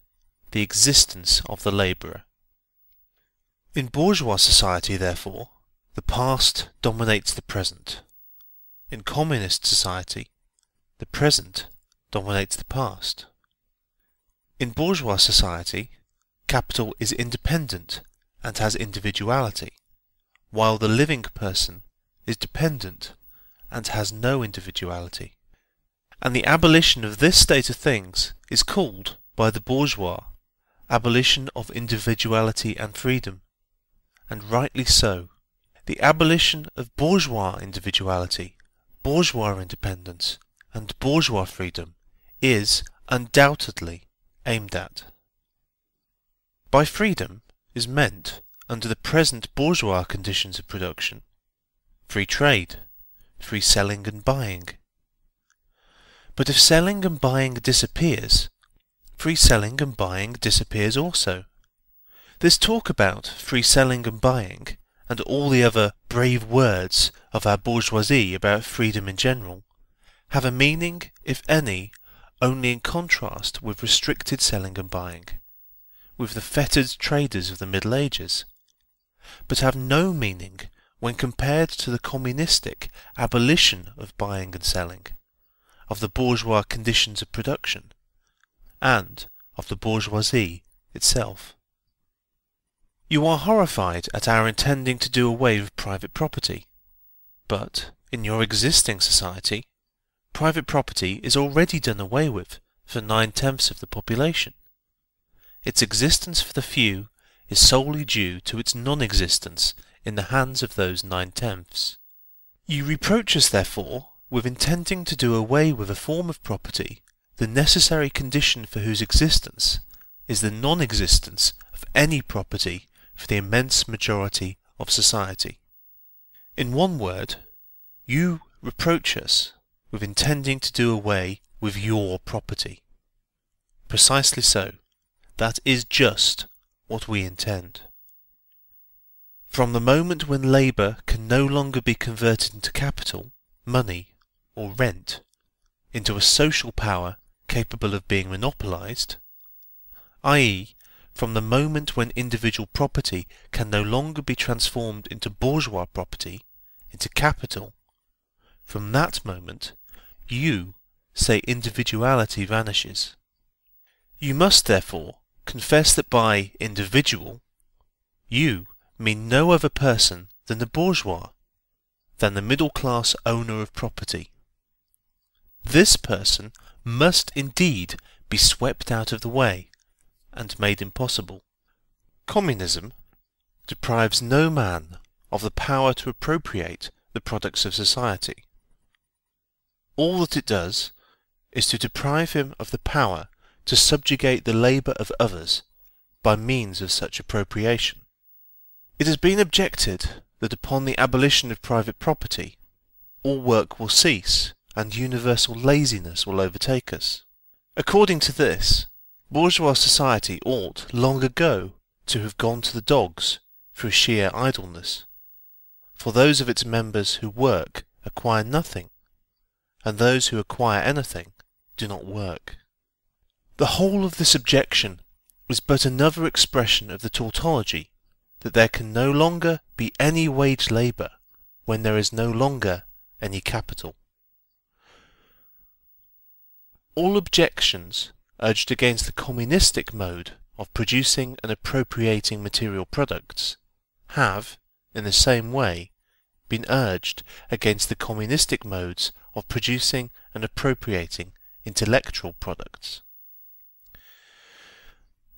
the existence of the labourer. In bourgeois society, therefore, the past dominates the present. In communist society, the present dominates the past. In bourgeois society, capital is independent and has individuality, while the living person is dependent and has no individuality. And the abolition of this state of things is called by the bourgeois abolition of individuality and freedom, and rightly so. The abolition of bourgeois individuality, bourgeois independence, and bourgeois freedom is undoubtedly aimed at. By freedom is meant, under the present bourgeois conditions of production, free trade, free selling and buying. But if selling and buying disappears, free selling and buying disappears also. This talk about free selling and buying, and all the other brave words of our bourgeoisie about freedom in general, have a meaning, if any, only in contrast with restricted selling and buying, with the fettered traders of the Middle Ages, but have no meaning when compared to the communistic abolition of buying and selling, of the bourgeois conditions of production, and of the bourgeoisie itself. You are horrified at our intending to do away with private property, but in your existing society, private property is already done away with for 9/10 of the population. Its existence for the few is solely due to its non-existence in the hands of those 9/10. You reproach us, therefore, with intending to do away with a form of property, the necessary condition for whose existence is the non-existence of any property for the immense majority of society. In one word, you reproach us with intending to do away with your property. Precisely so. That is just what we intend. From the moment when labour can no longer be converted into capital, money, or rent, into a social power capable of being monopolised, i.e., from the moment when individual property can no longer be transformed into bourgeois property, into capital, from that moment you say individuality vanishes. You must therefore confess that by individual you mean no other person than the bourgeois, than the middle-class owner of property. This person must indeed be swept out of the way and made impossible. Communism deprives no man of the power to appropriate the products of society. All that it does is to deprive him of the power to subjugate the labour of others by means of such appropriation. It has been objected that upon the abolition of private property, all work will cease and universal laziness will overtake us. According to this, bourgeois society ought long ago to have gone to the dogs through sheer idleness, for those of its members who work acquire nothing, and those who acquire anything do not work. The whole of this objection is but another expression of the tautology that there can no longer be any wage labour when there is no longer any capital. All objections urged against the communistic mode of producing and appropriating material products have, in the same way, been urged against the communistic modes of producing and appropriating intellectual products.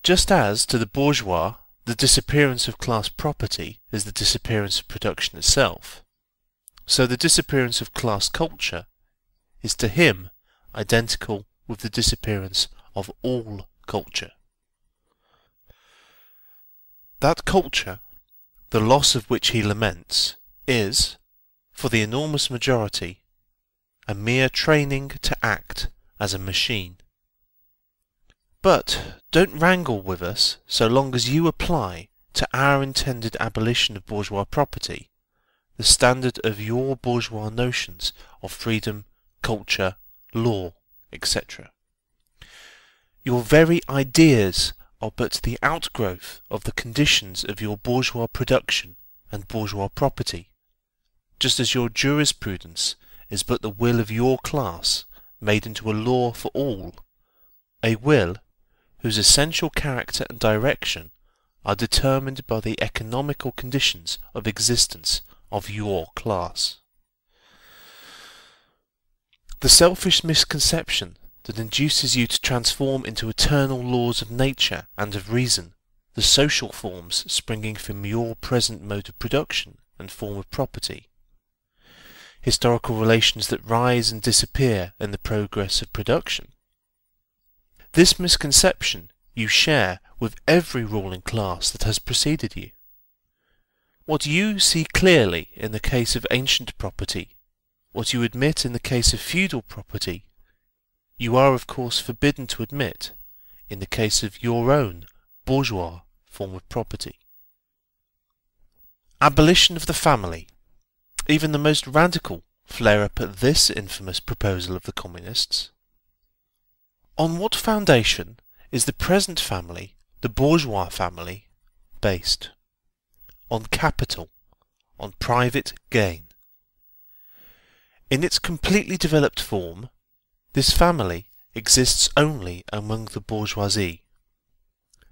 Just as to the bourgeois the disappearance of class property is the disappearance of production itself, so the disappearance of class culture is to him identical with the disappearance of all culture. That culture, the loss of which he laments, is, for the enormous majority, a mere training to act as a machine. But don't wrangle with us so long as you apply to our intended abolition of bourgeois property the standard of your bourgeois notions of freedom, culture, law, etc. Your very ideas are but the outgrowth of the conditions of your bourgeois production and bourgeois property, just as your jurisprudence is but the will of your class made into a law for all, a will whose essential character and direction are determined by the economical conditions of existence of your class. The selfish misconception that induces you to transform into eternal laws of nature and of reason the social forms springing from your present mode of production and form of property, historical relations that rise and disappear in the progress of production. This misconception you share with every ruling class that has preceded you. What you see clearly in the case of ancient property, what you admit in the case of feudal property, you are of course forbidden to admit in the case of your own bourgeois form of property. Abolition of the family. Even the most radical flare up at this infamous proposal of the communists. On what foundation is the present family, the bourgeois family, based? On capital, on private gain. In its completely developed form, this family exists only among the bourgeoisie,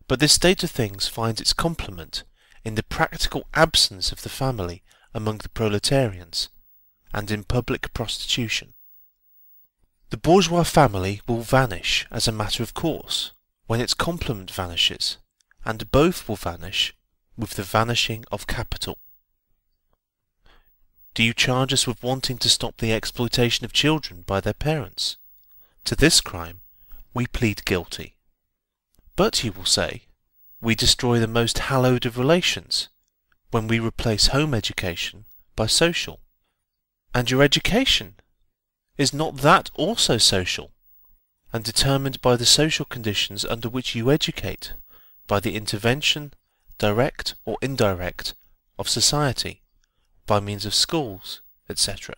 but this state of things finds its complement in the practical absence of the family among the proletarians, and in public prostitution. The bourgeois family will vanish as a matter of course when its complement vanishes, and both will vanish with the vanishing of capital. Do you charge us with wanting to stop the exploitation of children by their parents? To this crime we plead guilty. But, you will say, we destroy the most hallowed of relations when we replace home education by social. And your education, is not that also social, and determined by the social conditions under which you educate, by the intervention, direct or indirect, of society, by means of schools, etc.?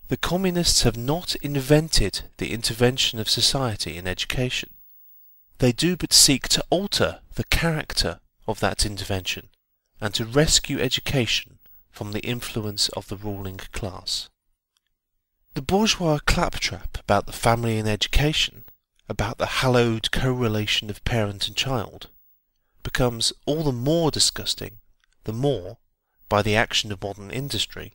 The communists have not invented the intervention of society in education. They do but seek to alter the character of that intervention, and to rescue education from the influence of the ruling class. The bourgeois claptrap about the family and education, about the hallowed correlation of parent and child, becomes all the more disgusting the more, by the action of modern industry,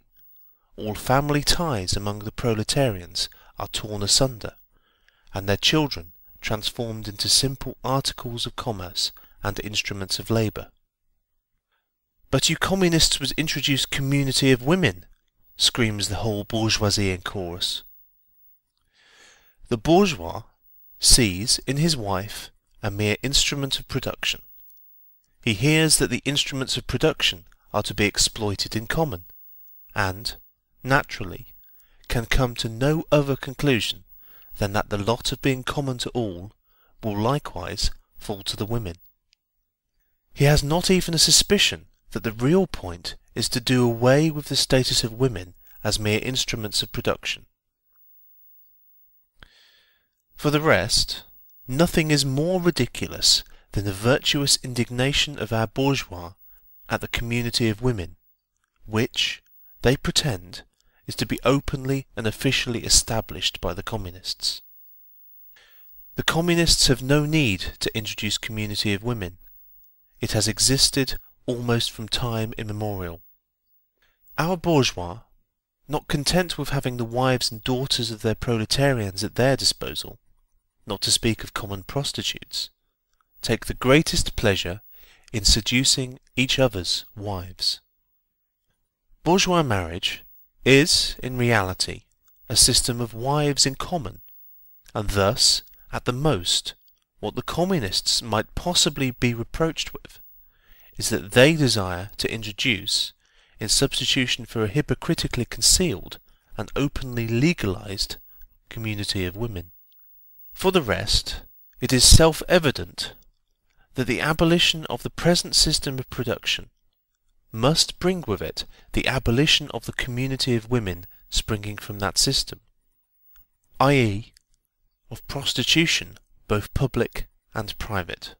all family ties among the proletarians are torn asunder, and their children transformed into simple articles of commerce and instruments of labour. But you communists would introduce community of women, screams the whole bourgeoisie in chorus. The bourgeois sees in his wife a mere instrument of production. He hears that the instruments of production are to be exploited in common, and, naturally, can come to no other conclusion than that the lot of being common to all will likewise fall to the women. He has not even a suspicion that the real point is to do away with the status of women as mere instruments of production. For the rest, nothing is more ridiculous than the virtuous indignation of our bourgeois at the community of women, which, they pretend, is to be openly and officially established by the Communists. The Communists have no need to introduce community of women. It has existed almost from time immemorial. Our bourgeois, not content with having the wives and daughters of their proletarians at their disposal, not to speak of common prostitutes, take the greatest pleasure in seducing each other's wives. Bourgeois marriage is, in reality, a system of wives in common, and thus, at the most, what the Communists might possibly be reproached with is that they desire to introduce, in substitution for a hypocritically concealed and openly legalized community of women. For the rest, it is self-evident that the abolition of the present system of production must bring with it the abolition of the community of women springing from that system, i.e., of prostitution, both public and private.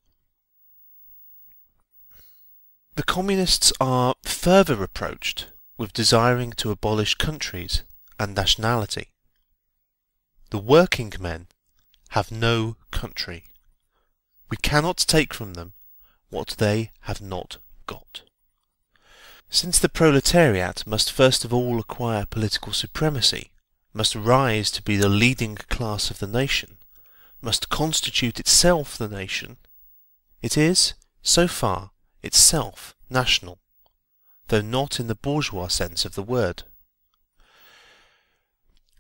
The Communists are further reproached with desiring to abolish countries and nationality. The working men have no country. We cannot take from them what they have not got. Since the proletariat must first of all acquire political supremacy, must rise to be the leading class of the nation, must constitute itself the nation, it is, so far, itself national, though not in the bourgeois sense of the word.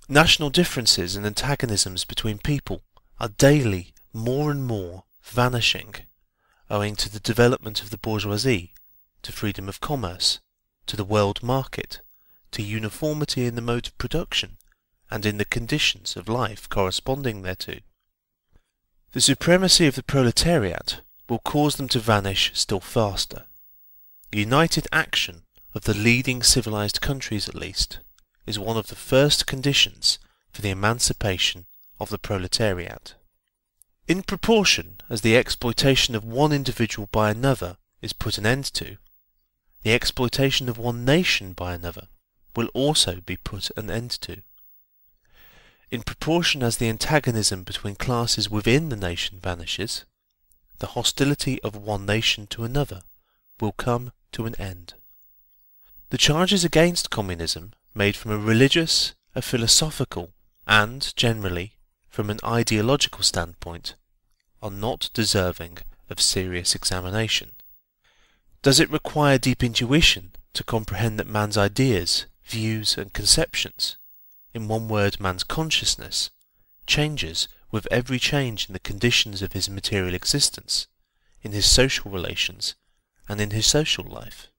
National differences and antagonisms between people are daily more and more vanishing, owing to the development of the bourgeoisie, to freedom of commerce, to the world market, to uniformity in the mode of production, and in the conditions of life corresponding thereto. The supremacy of the proletariat will cause them to vanish still faster. The united action of the leading civilized countries, at least, is one of the first conditions for the emancipation of the proletariat. In proportion as the exploitation of one individual by another is put an end to, the exploitation of one nation by another will also be put an end to. In proportion as the antagonism between classes within the nation vanishes, the hostility of one nation to another will come to an end. The charges against communism made from a religious, a philosophical, and, generally, from an ideological standpoint, are not deserving of serious examination. Does it require deep intuition to comprehend that man's ideas, views, and conceptions, in one word man's consciousness, changes with every change in the conditions of his material existence, in his social relations, and in his social life?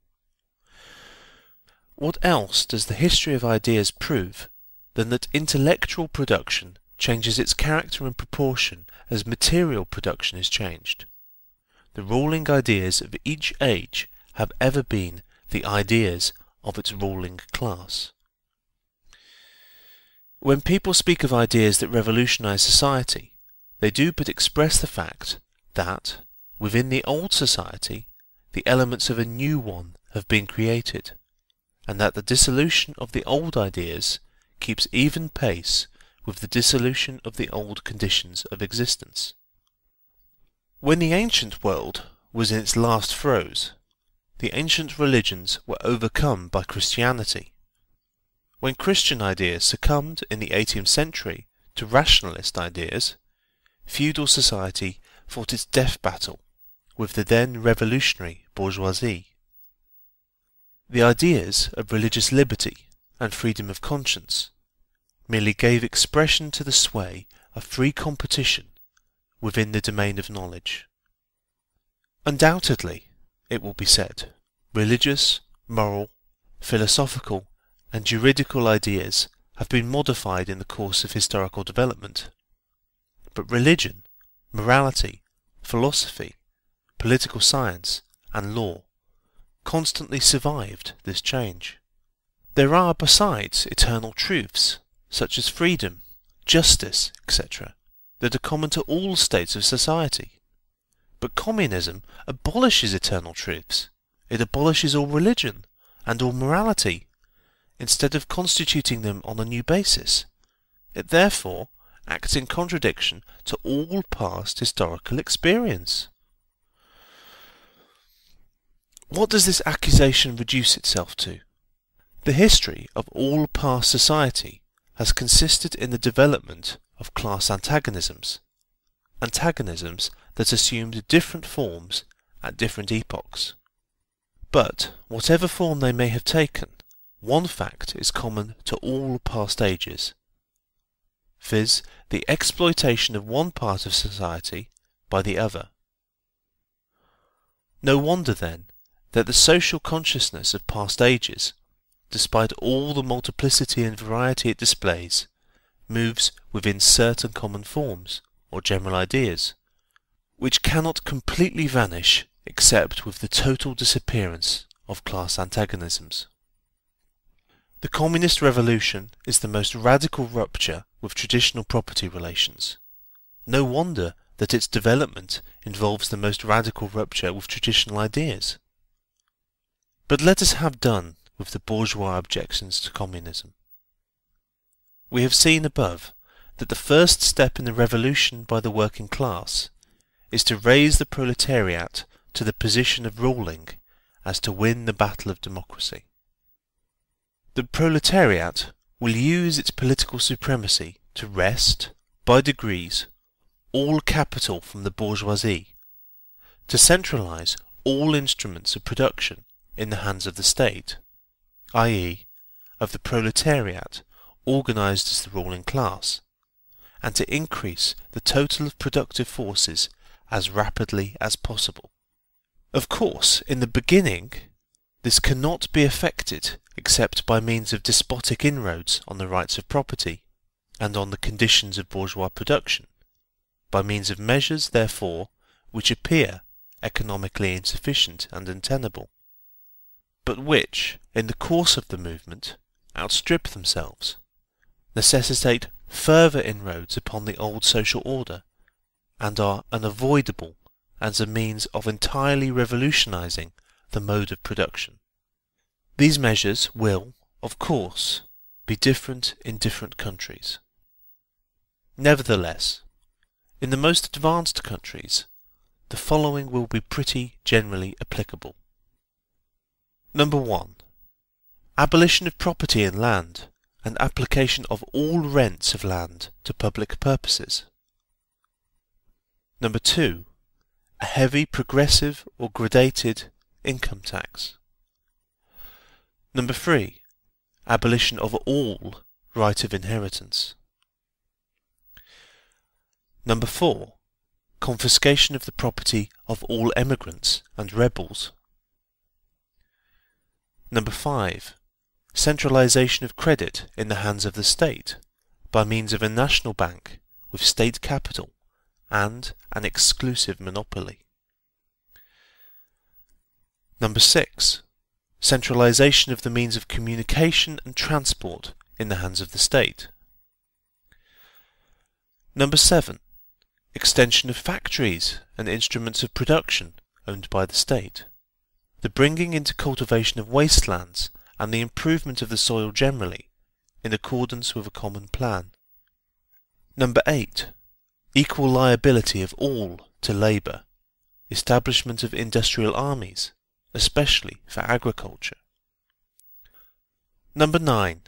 What else does the history of ideas prove than that intellectual production changes its character and proportion as material production is changed? The ruling ideas of each age have ever been the ideas of its ruling class. When people speak of ideas that revolutionize society, they do but express the fact that, within the old society, the elements of a new one have been created, and that the dissolution of the old ideas keeps even pace with the dissolution of the old conditions of existence. When the ancient world was in its last throes, the ancient religions were overcome by Christianity. When Christian ideas succumbed in the 18th century to rationalist ideas, feudal society fought its death battle with the then revolutionary bourgeoisie. The ideas of religious liberty and freedom of conscience merely gave expression to the sway of free competition within the domain of knowledge. Undoubtedly, it will be said, religious, moral, philosophical, and juridical ideas have been modified in the course of historical development. But religion, morality, philosophy, political science, and law constantly survived this change. There are besides eternal truths, such as freedom, justice, etc., that are common to all states of society. But communism abolishes eternal truths. It abolishes all religion and all morality, instead of constituting them on a new basis. It therefore acts in contradiction to all past historical experience. What does this accusation reduce itself to? The history of all past society has consisted in the development of class antagonisms that assumed different forms at different epochs. But, whatever form they may have taken, one fact is common to all past ages, viz., the exploitation of one part of society by the other. No wonder, then, that the social consciousness of past ages, despite all the multiplicity and variety it displays, moves within certain common forms, or general ideas, which cannot completely vanish except with the total disappearance of class antagonisms. The Communist Revolution is the most radical rupture with traditional property relations. No wonder that its development involves the most radical rupture with traditional ideas. But let us have done with the bourgeois objections to communism. We have seen above that the first step in the revolution by the working class is to raise the proletariat to the position of ruling as to win the battle of democracy. The proletariat will use its political supremacy to wrest, by degrees, all capital from the bourgeoisie, to centralise all instruments of production in the hands of the state, i.e., of the proletariat organised as the ruling class, and to increase the total of productive forces as rapidly as possible. Of course, in the beginning, this cannot be effected except by means of despotic inroads on the rights of property and on the conditions of bourgeois production, by means of measures, therefore, which appear economically insufficient and untenable, but which, in the course of the movement, outstrip themselves, necessitate further inroads upon the old social order, and are unavoidable as a means of entirely revolutionising the mode of production. These measures will, of course, be different in different countries. Nevertheless, in the most advanced countries, the following will be pretty generally applicable. Number 1. Abolition of property in land and application of all rents of land to public purposes. Number 2. A heavy progressive or gradated income tax. Number 3. Abolition of all right of inheritance. Number 4. Confiscation of the property of all emigrants and rebels. Number 5. Centralisation of credit in the hands of the state by means of a national bank with state capital and an exclusive monopoly. Number 6. Centralisation of the means of communication and transport in the hands of the state. Number 7. Extension of factories and instruments of production owned by the state. The bringing into cultivation of wastelands and the improvement of the soil generally, in accordance with a common plan. Number 8. Equal liability of all to labour. Establishment of industrial armies, especially for agriculture. Number 9.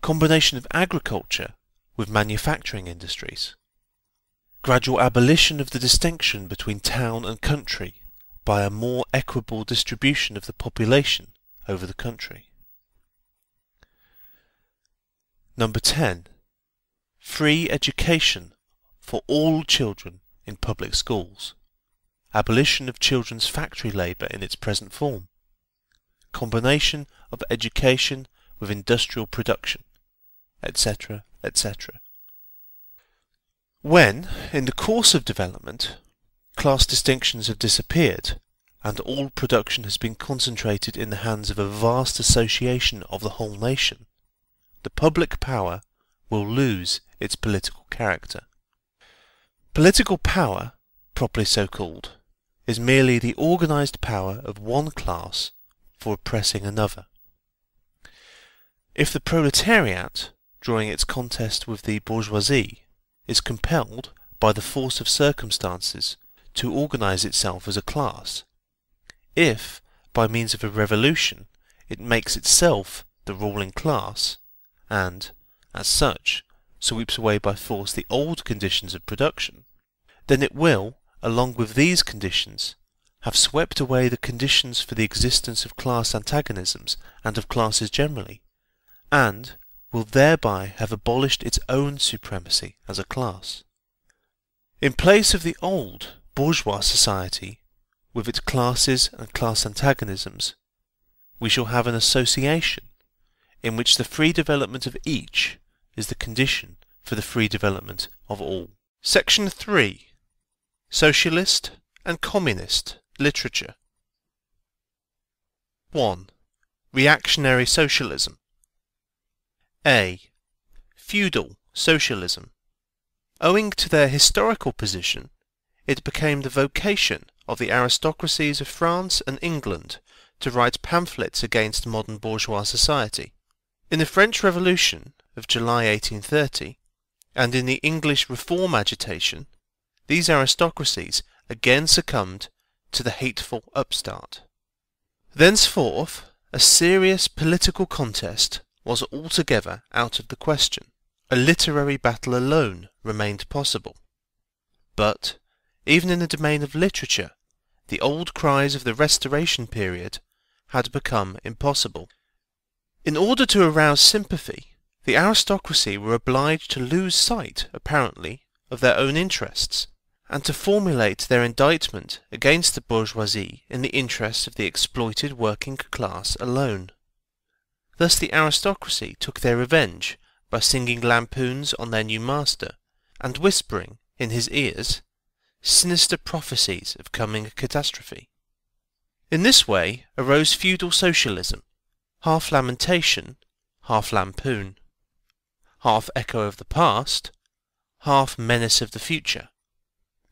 Combination of agriculture with manufacturing industries. Gradual abolition of the distinction between town and country by a more equable distribution of the population over the country. Number 10. Free education for all children in public schools. Abolition of children's factory labour in its present form. Combination of education with industrial production, etc., etc. When, in the course of development, class distinctions have disappeared, and all production has been concentrated in the hands of a vast association of the whole nation, the public power will lose its political character. Political power, properly so called, is merely the organised power of one class for oppressing another. If the proletariat, during its contest with the bourgeoisie, is compelled by the force of circumstances to organise itself as a class, if, by means of a revolution, it makes itself the ruling class, and, as such, sweeps away by force the old conditions of production, then it will, along with these conditions, have swept away the conditions for the existence of class antagonisms and of classes generally, and will thereby have abolished its own supremacy as a class. In place of the old bourgeois society, with its classes and class antagonisms, we shall have an association in which the free development of each is the condition for the free development of all. Section 3. Socialist and Communist Literature. 1. Reactionary Socialism. A. Feudal Socialism. Owing to their historical position, it became the vocation of the aristocracies of France and England to write pamphlets against modern bourgeois society. In the French Revolution of July 1830, and in the English Reform agitation, these aristocracies again succumbed to the hateful upstart. Thenceforth, a serious political contest was altogether out of the question. A literary battle alone remained possible. But, even in the domain of literature, the old cries of the Restoration period had become impossible. In order to arouse sympathy, the aristocracy were obliged to lose sight, apparently, of their own interests, and to formulate their indictment against the bourgeoisie in the interests of the exploited working class alone. Thus the aristocracy took their revenge by singing lampoons on their new master, and whispering in his ears sinister prophecies of coming catastrophe. In this way arose feudal socialism, half lamentation, half lampoon, half echo of the past, half menace of the future.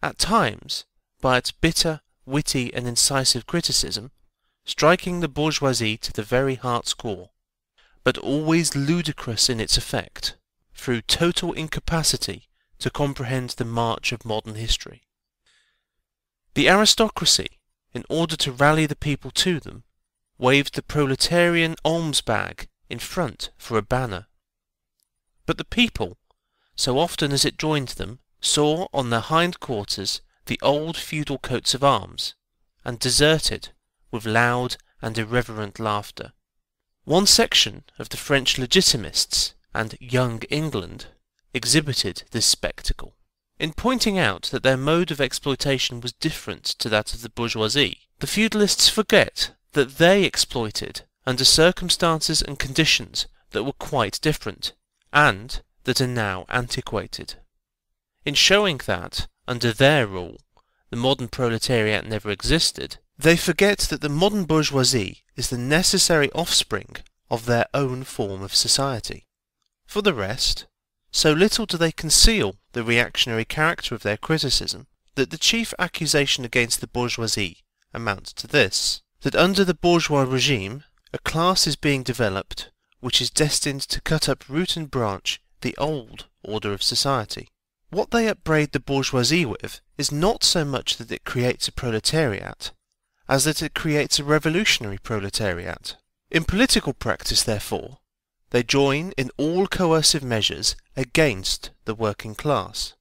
At times, by its bitter, witty and incisive criticism, striking the bourgeoisie to the very heart's core, but always ludicrous in its effect, through total incapacity to comprehend the march of modern history. The aristocracy, in order to rally the people to them, waved the proletarian alms bag in front for a banner. But the people, so often as it joined them, saw on their hind quarters the old feudal coats of arms, and deserted with loud and irreverent laughter. One section of the French Legitimists and Young England exhibited this spectacle. In pointing out that their mode of exploitation was different to that of the bourgeoisie, the feudalists forget that they exploited under circumstances and conditions that were quite different, and that are now antiquated. In showing that, under their rule, the modern proletariat never existed, they forget that the modern bourgeoisie is the necessary offspring of their own form of society. For the rest, so little do they conceal the reactionary character of their criticism, that the chief accusation against the bourgeoisie amounts to this, that under the bourgeois regime, a class is being developed which is destined to cut up root and branch the old order of society. What they upbraid the bourgeoisie with is not so much that it creates a proletariat, as that it creates a revolutionary proletariat. In political practice, therefore, they join in all coercive measures against the working class.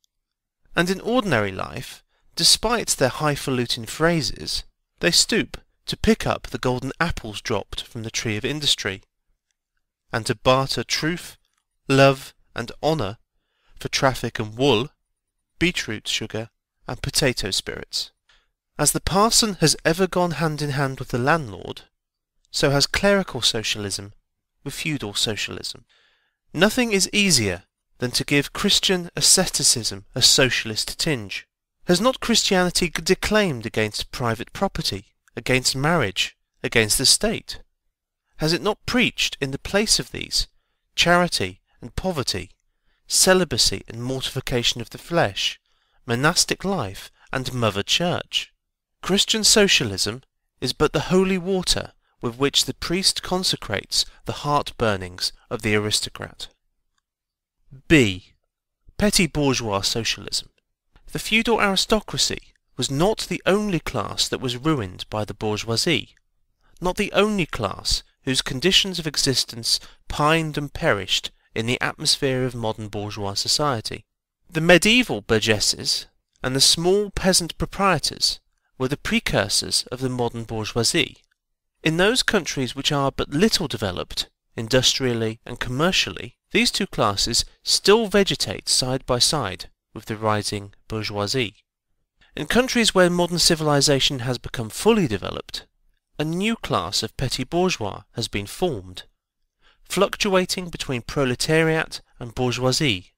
And in ordinary life, despite their highfalutin phrases, they stoop to pick up the golden apples dropped from the tree of industry, and to barter truth, love, and honour for traffic and wool, beetroot sugar, and potato spirits. As the parson has ever gone hand in hand with the landlord, so has clerical socialism with feudal socialism. Nothing is easier than to give Christian asceticism a socialist tinge. Has not Christianity declaimed against private property against marriage, against the state? Has it not preached in the place of these charity and poverty, celibacy and mortification of the flesh, monastic life and mother church? Christian socialism is but the holy water with which the priest consecrates the heart-burnings of the aristocrat. B. Petty bourgeois socialism. The feudal aristocracy was not the only class that was ruined by the bourgeoisie, not the only class whose conditions of existence pined and perished in the atmosphere of modern bourgeois society. The medieval burgesses and the small peasant proprietors were the precursors of the modern bourgeoisie. In those countries which are but little developed, industrially and commercially, these two classes still vegetate side by side with the rising bourgeoisie. In countries where modern civilization has become fully developed, a new class of petty bourgeois has been formed, fluctuating between proletariat and bourgeoisie,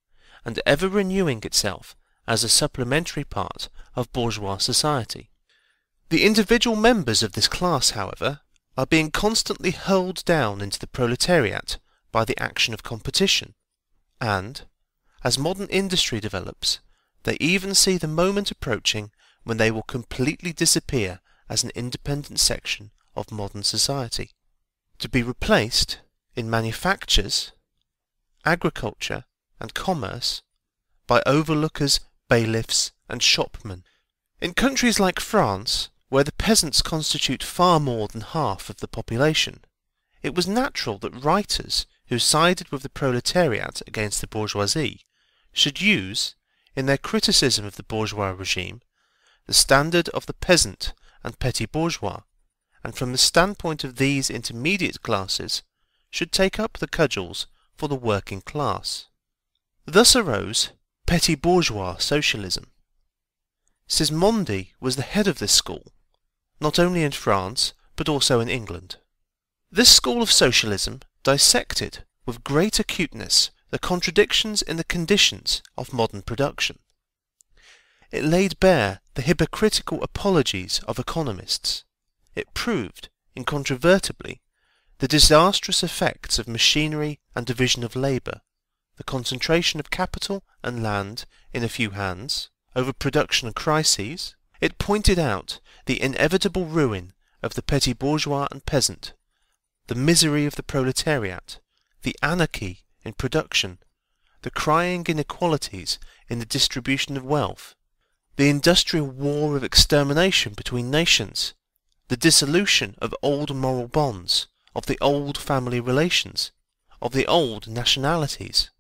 and ever renewing itself as a supplementary part of bourgeois society. The individual members of this class, however, are being constantly hurled down into the proletariat by the action of competition, and, as modern industry develops, they even see the moment approaching when they will completely disappear as an independent section of modern society, to be replaced in manufactures, agriculture and commerce by overlookers, bailiffs and shopmen. In countries like France, where the peasants constitute far more than half of the population, it was natural that writers who sided with the proletariat against the bourgeoisie should use, in their criticism of the bourgeois regime, the standard of the peasant and petty bourgeois, and from the standpoint of these intermediate classes should take up the cudgels for the working class. Thus arose petty bourgeois socialism. Sismondi was the head of this school, not only in France but also in England. This school of socialism dissected with great acuteness the contradictions in the conditions of modern production. It laid bare the hypocritical apologies of economists. It proved, incontrovertibly, the disastrous effects of machinery and division of labour, the concentration of capital and land in a few hands, overproduction and crises. It pointed out the inevitable ruin of the petty bourgeois and peasant, the misery of the proletariat, the anarchy in production, the crying inequalities in the distribution of wealth, the industrial war of extermination between nations, the dissolution of old moral bonds, of the old family relations, of the old nationalities.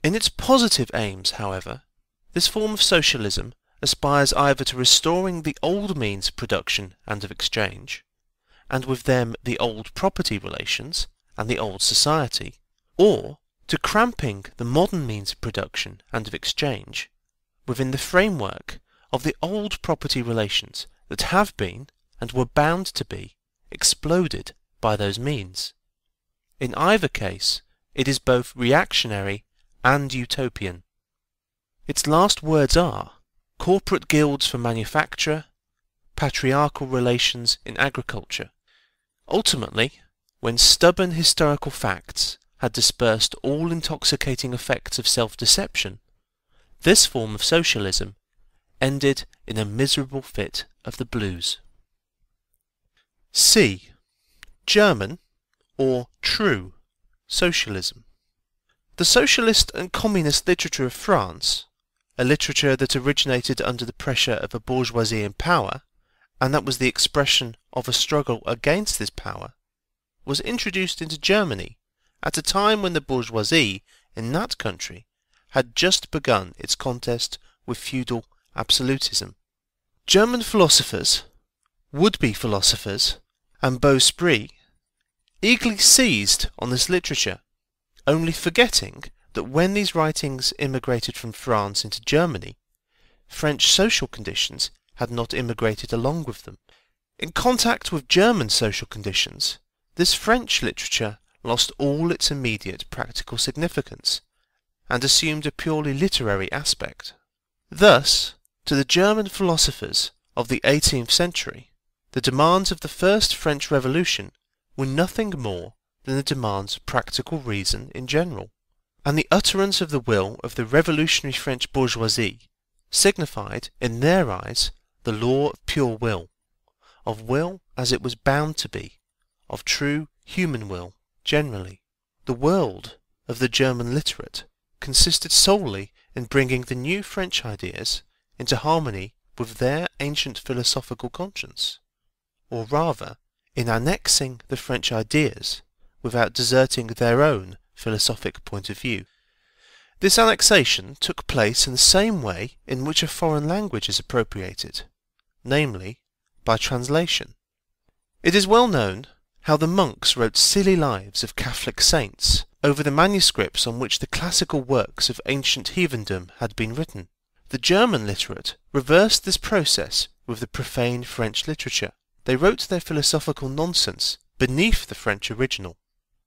In its positive aims, however, this form of socialism aspires either to restoring the old means of production and of exchange, and with them the old property relations and the old society, or to cramping the modern means of production and of exchange within the framework of the old property relations that have been, and were bound to be, exploded by those means. In either case, it is both reactionary and utopian. Its last words are corporate guilds for manufacture, patriarchal relations in agriculture. Ultimately, when stubborn historical facts had dispersed all intoxicating effects of self-deception, this form of socialism ended in a miserable fit of the blues. C. German, or true, socialism. The socialist and communist literature of France, a literature that originated under the pressure of a bourgeoisie in power, and that was the expression of a struggle against this power, was introduced into Germany at a time when the bourgeoisie in that country had just begun its contest with feudal absolutism. German philosophers, would-be philosophers, and beaux esprits eagerly seized on this literature, only forgetting that when these writings immigrated from France into Germany, French social conditions had not immigrated along with them. In contact with German social conditions, this French literature lost all its immediate practical significance, and assumed a purely literary aspect. Thus, to the German philosophers of the 18th century, The demands of the first French Revolution were nothing more than the demands of practical reason in general, and the utterance of the will of the revolutionary French bourgeoisie signified in their eyes the law of pure will as it was bound to be, of true human will generally. The world of the German literate consisted solely in bringing the new French ideas into harmony with their ancient philosophical conscience, or rather in annexing the French ideas without deserting their own philosophic point of view. This annexation took place in the same way in which a foreign language is appropriated, namely by translation. It is well known how the monks wrote silly lives of Catholic saints over the manuscripts on which the classical works of ancient heathendom had been written. The German literate reversed this process with the profane French literature. They wrote their philosophical nonsense beneath the French original.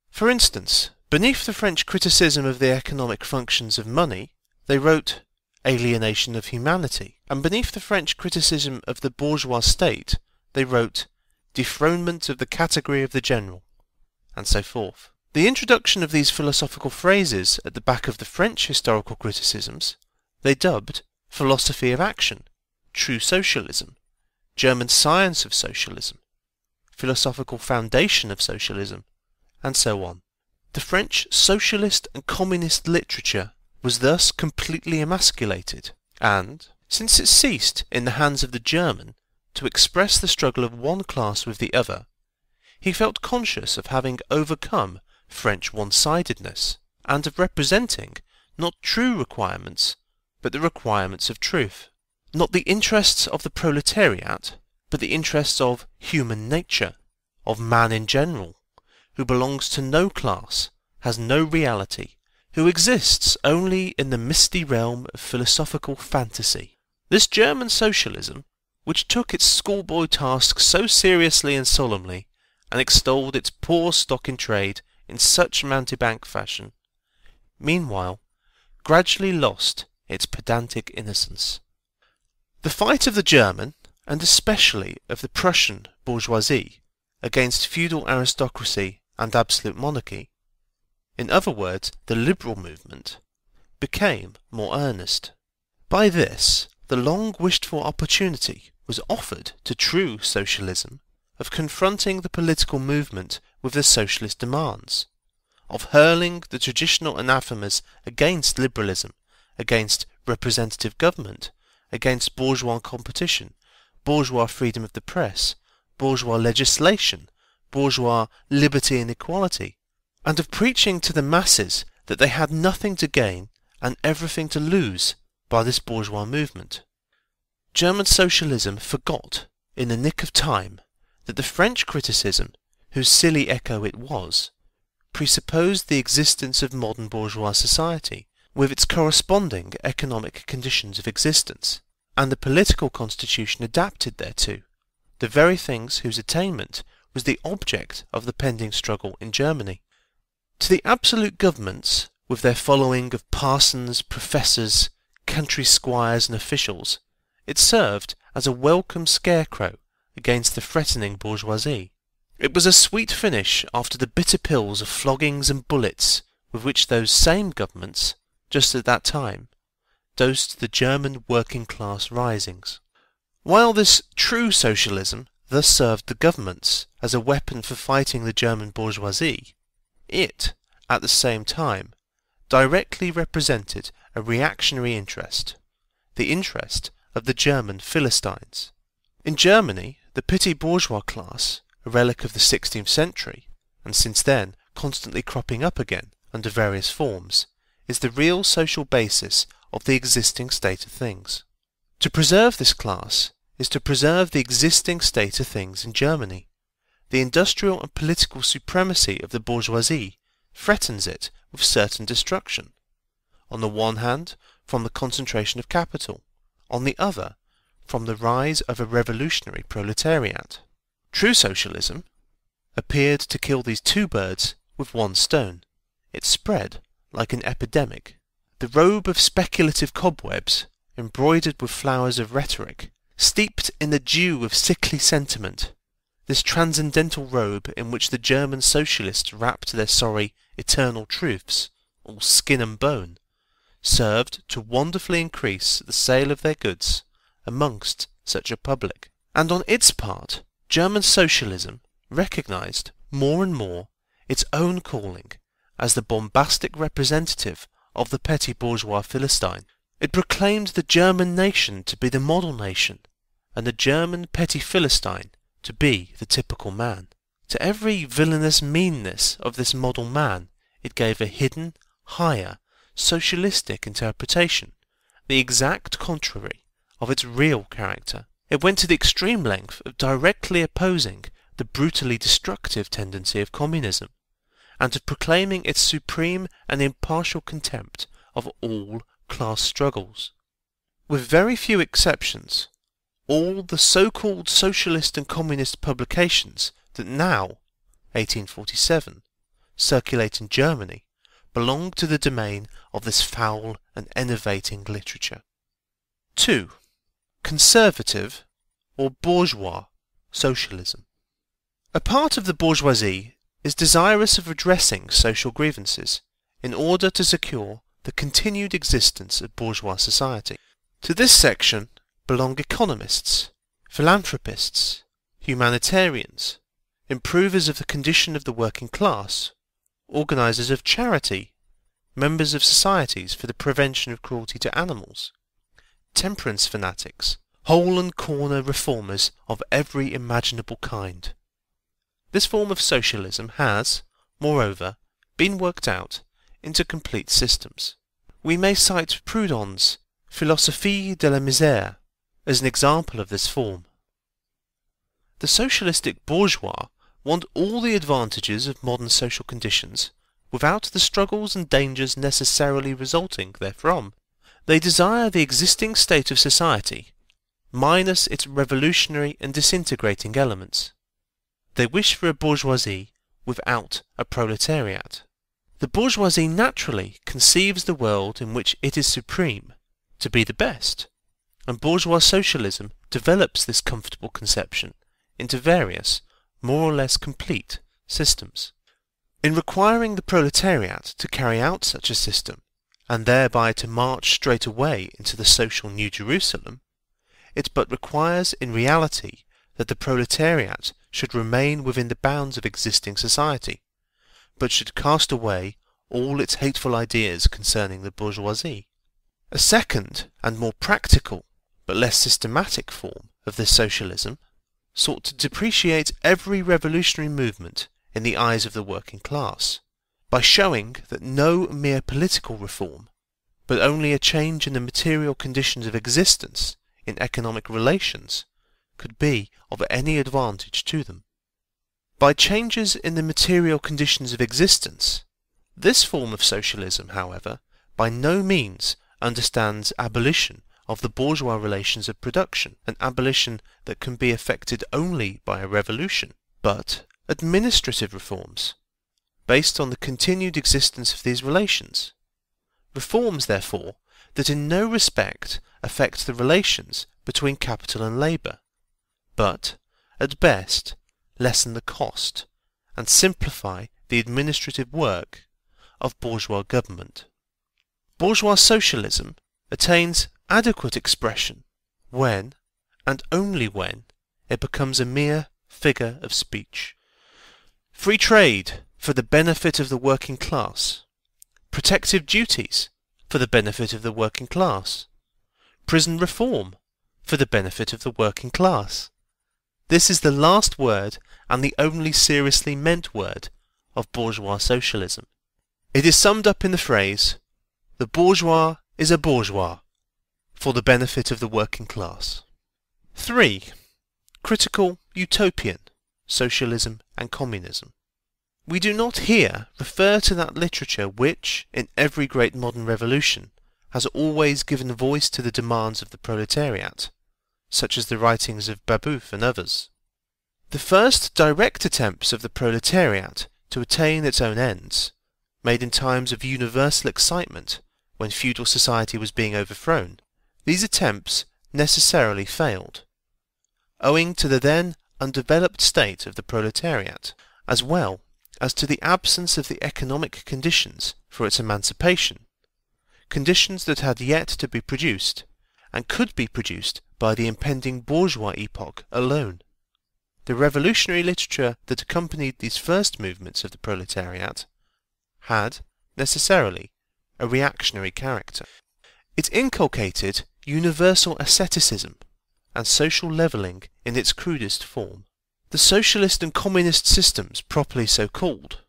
For instance, beneath the French criticism of the economic functions of money, they wrote alienation of humanity, and beneath the French criticism of the bourgeois state, they wrote dethronement of the category of the general, and so forth. The introduction of these philosophical phrases at the back of the French historical criticisms they dubbed philosophy of action, true socialism, German science of socialism, philosophical foundation of socialism, and so on. The French socialist and communist literature was thus completely emasculated, and, since it ceased in the hands of the German to express the struggle of one class with the other, he felt conscious of having overcome French one-sidedness, and of representing not true requirements, but the requirements of truth, not the interests of the proletariat, but the interests of human nature, of man in general, who belongs to no class, has no reality, who exists only in the misty realm of philosophical fantasy. This German socialism, which took its schoolboy tasks so seriously and solemnly, and extolled its poor stock in trade in such mountebank fashion, meanwhile gradually lost its pedantic innocence. The fight of the German, and especially of the Prussian bourgeoisie, against feudal aristocracy and absolute monarchy, in other words, the liberal movement, became more earnest. By this, the long-wished-for opportunity was offered to true socialism of confronting the political movement with the socialist demands, of hurling the traditional anathemas against liberalism, against representative government, against bourgeois competition, bourgeois freedom of the press, bourgeois legislation, bourgeois liberty and equality, and of preaching to the masses that they had nothing to gain and everything to lose by this bourgeois movement. German socialism forgot, in the nick of time, that the French criticism, whose silly echo it was, presupposed the existence of modern bourgeois society, with its corresponding economic conditions of existence, and the political constitution adapted thereto, the very things whose attainment was the object of the pending struggle in Germany. To the absolute governments, with their following of parsons, professors, country squires and officials, it served as a welcome scarecrow against the threatening bourgeoisie. It was a sweet finish after the bitter pills of floggings and bullets with which those same governments, just at that time, dosed the German working-class risings. While this true socialism thus served the governments as a weapon for fighting the German bourgeoisie, it, at the same time, directly represented a reactionary interest, the interest of the German Philistines. In Germany, the petty bourgeois class, a relic of the 16th century, and since then constantly cropping up again under various forms, is the real social basis of the existing state of things. To preserve this class is to preserve the existing state of things in Germany. The industrial and political supremacy of the bourgeoisie threatens it with certain destruction. On the one hand, from the concentration of capital, on the other, from the rise of a revolutionary proletariat. True socialism appeared to kill these two birds with one stone. It spread like an epidemic. The robe of speculative cobwebs, embroidered with flowers of rhetoric, steeped in the dew of sickly sentiment, this transcendental robe in which the German socialists wrapped their sorry eternal truths, all skin and bone, served to wonderfully increase the sale of their goods amongst such a public. And on its part, German socialism recognized more and more its own calling as the bombastic representative of the petty bourgeois Philistine. It proclaimed the German nation to be the model nation, and the German petty Philistine to be the typical man. To every villainous meanness of this model man it gave a hidden, higher, socialistic interpretation, the exact contrary of its real character. It went to the extreme length of directly opposing the brutally destructive tendency of communism, and of proclaiming its supreme and impartial contempt of all class struggles. With very few exceptions, all the so-called socialist and communist publications that now, 1847, circulate in Germany belong to the domain of this foul and enervating literature. 2. Conservative or bourgeois socialism. A part of the bourgeoisie is desirous of redressing social grievances in order to secure the continued existence of bourgeois society. To this section belong economists, philanthropists, humanitarians, improvers of the condition of the working class, organisers of charity, members of societies for the prevention of cruelty to animals, temperance fanatics, hole and corner reformers of every imaginable kind. This form of socialism has, moreover, been worked out into complete systems. We may cite Proudhon's Philosophie de la Misère as an example of this form. The socialistic bourgeois want all the advantages of modern social conditions without the struggles and dangers necessarily resulting therefrom. They desire the existing state of society, minus its revolutionary and disintegrating elements. They wish for a bourgeoisie without a proletariat. The bourgeoisie naturally conceives the world in which it is supreme to be the best, and bourgeois socialism develops this comfortable conception into various, more or less complete, systems. In requiring the proletariat to carry out such a system, and thereby to march straight away into the social New Jerusalem, it but requires in reality that the proletariat should remain within the bounds of existing society, but should cast away all its hateful ideas concerning the bourgeoisie. A second and more practical, but less systematic form of this socialism sought to depreciate every revolutionary movement in the eyes of the working class, by showing that no mere political reform, but only a change in the material conditions of existence in economic relations, could be of any advantage to them. By changes in the material conditions of existence, this form of socialism, however, by no means understands abolition of the bourgeois relations of production, an abolition that can be effected only by a revolution, but administrative reforms, based on the continued existence of these relations. Reforms, therefore, that in no respect affect the relations between capital and labour, but, at best, lessen the cost and simplify the administrative work of bourgeois government. Bourgeois socialism attains adequate expression when, and only when, it becomes a mere figure of speech. Free trade for the benefit of the working class, protective duties for the benefit of the working class, prison reform for the benefit of the working class. This is the last word and the only seriously meant word of bourgeois socialism. It is summed up in the phrase, "The bourgeois is a bourgeois for the benefit of the working class." 3. Critical utopian socialism and communism. We do not here refer to that literature which, in every great modern revolution, has always given voice to the demands of the proletariat, such as the writings of Babeuf and others. The first direct attempts of the proletariat to attain its own ends, made in times of universal excitement when feudal society was being overthrown, these attempts necessarily failed, owing to the then undeveloped state of the proletariat, as well as to the absence of the economic conditions for its emancipation, conditions that had yet to be produced, and could be produced by the impending bourgeois epoch alone. The revolutionary literature that accompanied these first movements of the proletariat had, necessarily, a reactionary character. It inculcated universal asceticism and social levelling in its crudest form. The socialist and communist systems properly so called,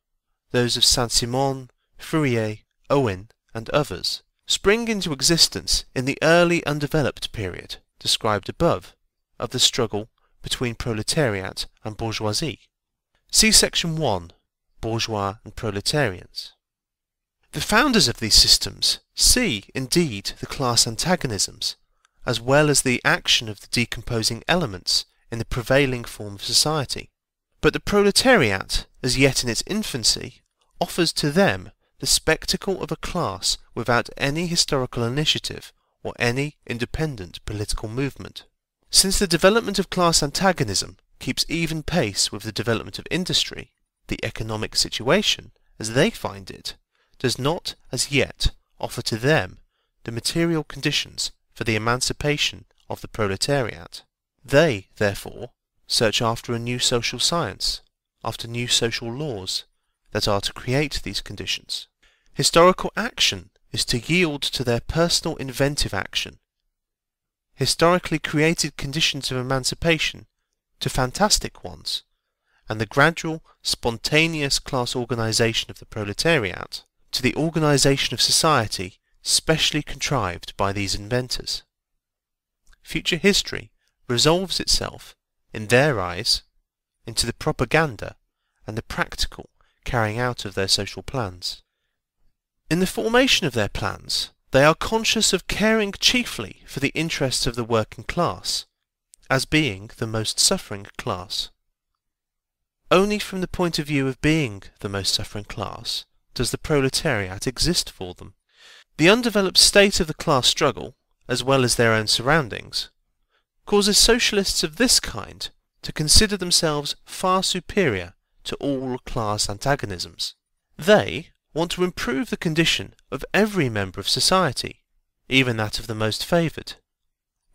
those of Saint-Simon, Fourier, Owen, and others, spring into existence in the early undeveloped period, described above, of the struggle between proletariat and bourgeoisie. See section 1, Bourgeois and Proletarians. The founders of these systems see, indeed, the class antagonisms, as well as the action of the decomposing elements in the prevailing form of society. But the proletariat, as yet in its infancy, offers to them the spectacle of a class without any historical initiative or any independent political movement. Since the development of class antagonism keeps even pace with the development of industry, the economic situation, as they find it, does not as yet offer to them the material conditions for the emancipation of the proletariat. They, therefore, search after a new social science, after new social laws that are to create these conditions. Historical action is to yield to their personal inventive action, historically created conditions of emancipation to fantastic ones, and the gradual, spontaneous class organisation of the proletariat to the organisation of society specially contrived by these inventors. Future history resolves itself, in their eyes, into the propaganda and the practical carrying out of their social plans. In the formation of their plans, they are conscious of caring chiefly for the interests of the working class, as being the most suffering class. Only from the point of view of being the most suffering class does the proletariat exist for them. The undeveloped state of the class struggle, as well as their own surroundings, causes socialists of this kind to consider themselves far superior to all class antagonisms. They want to improve the condition of every member of society, even that of the most favoured.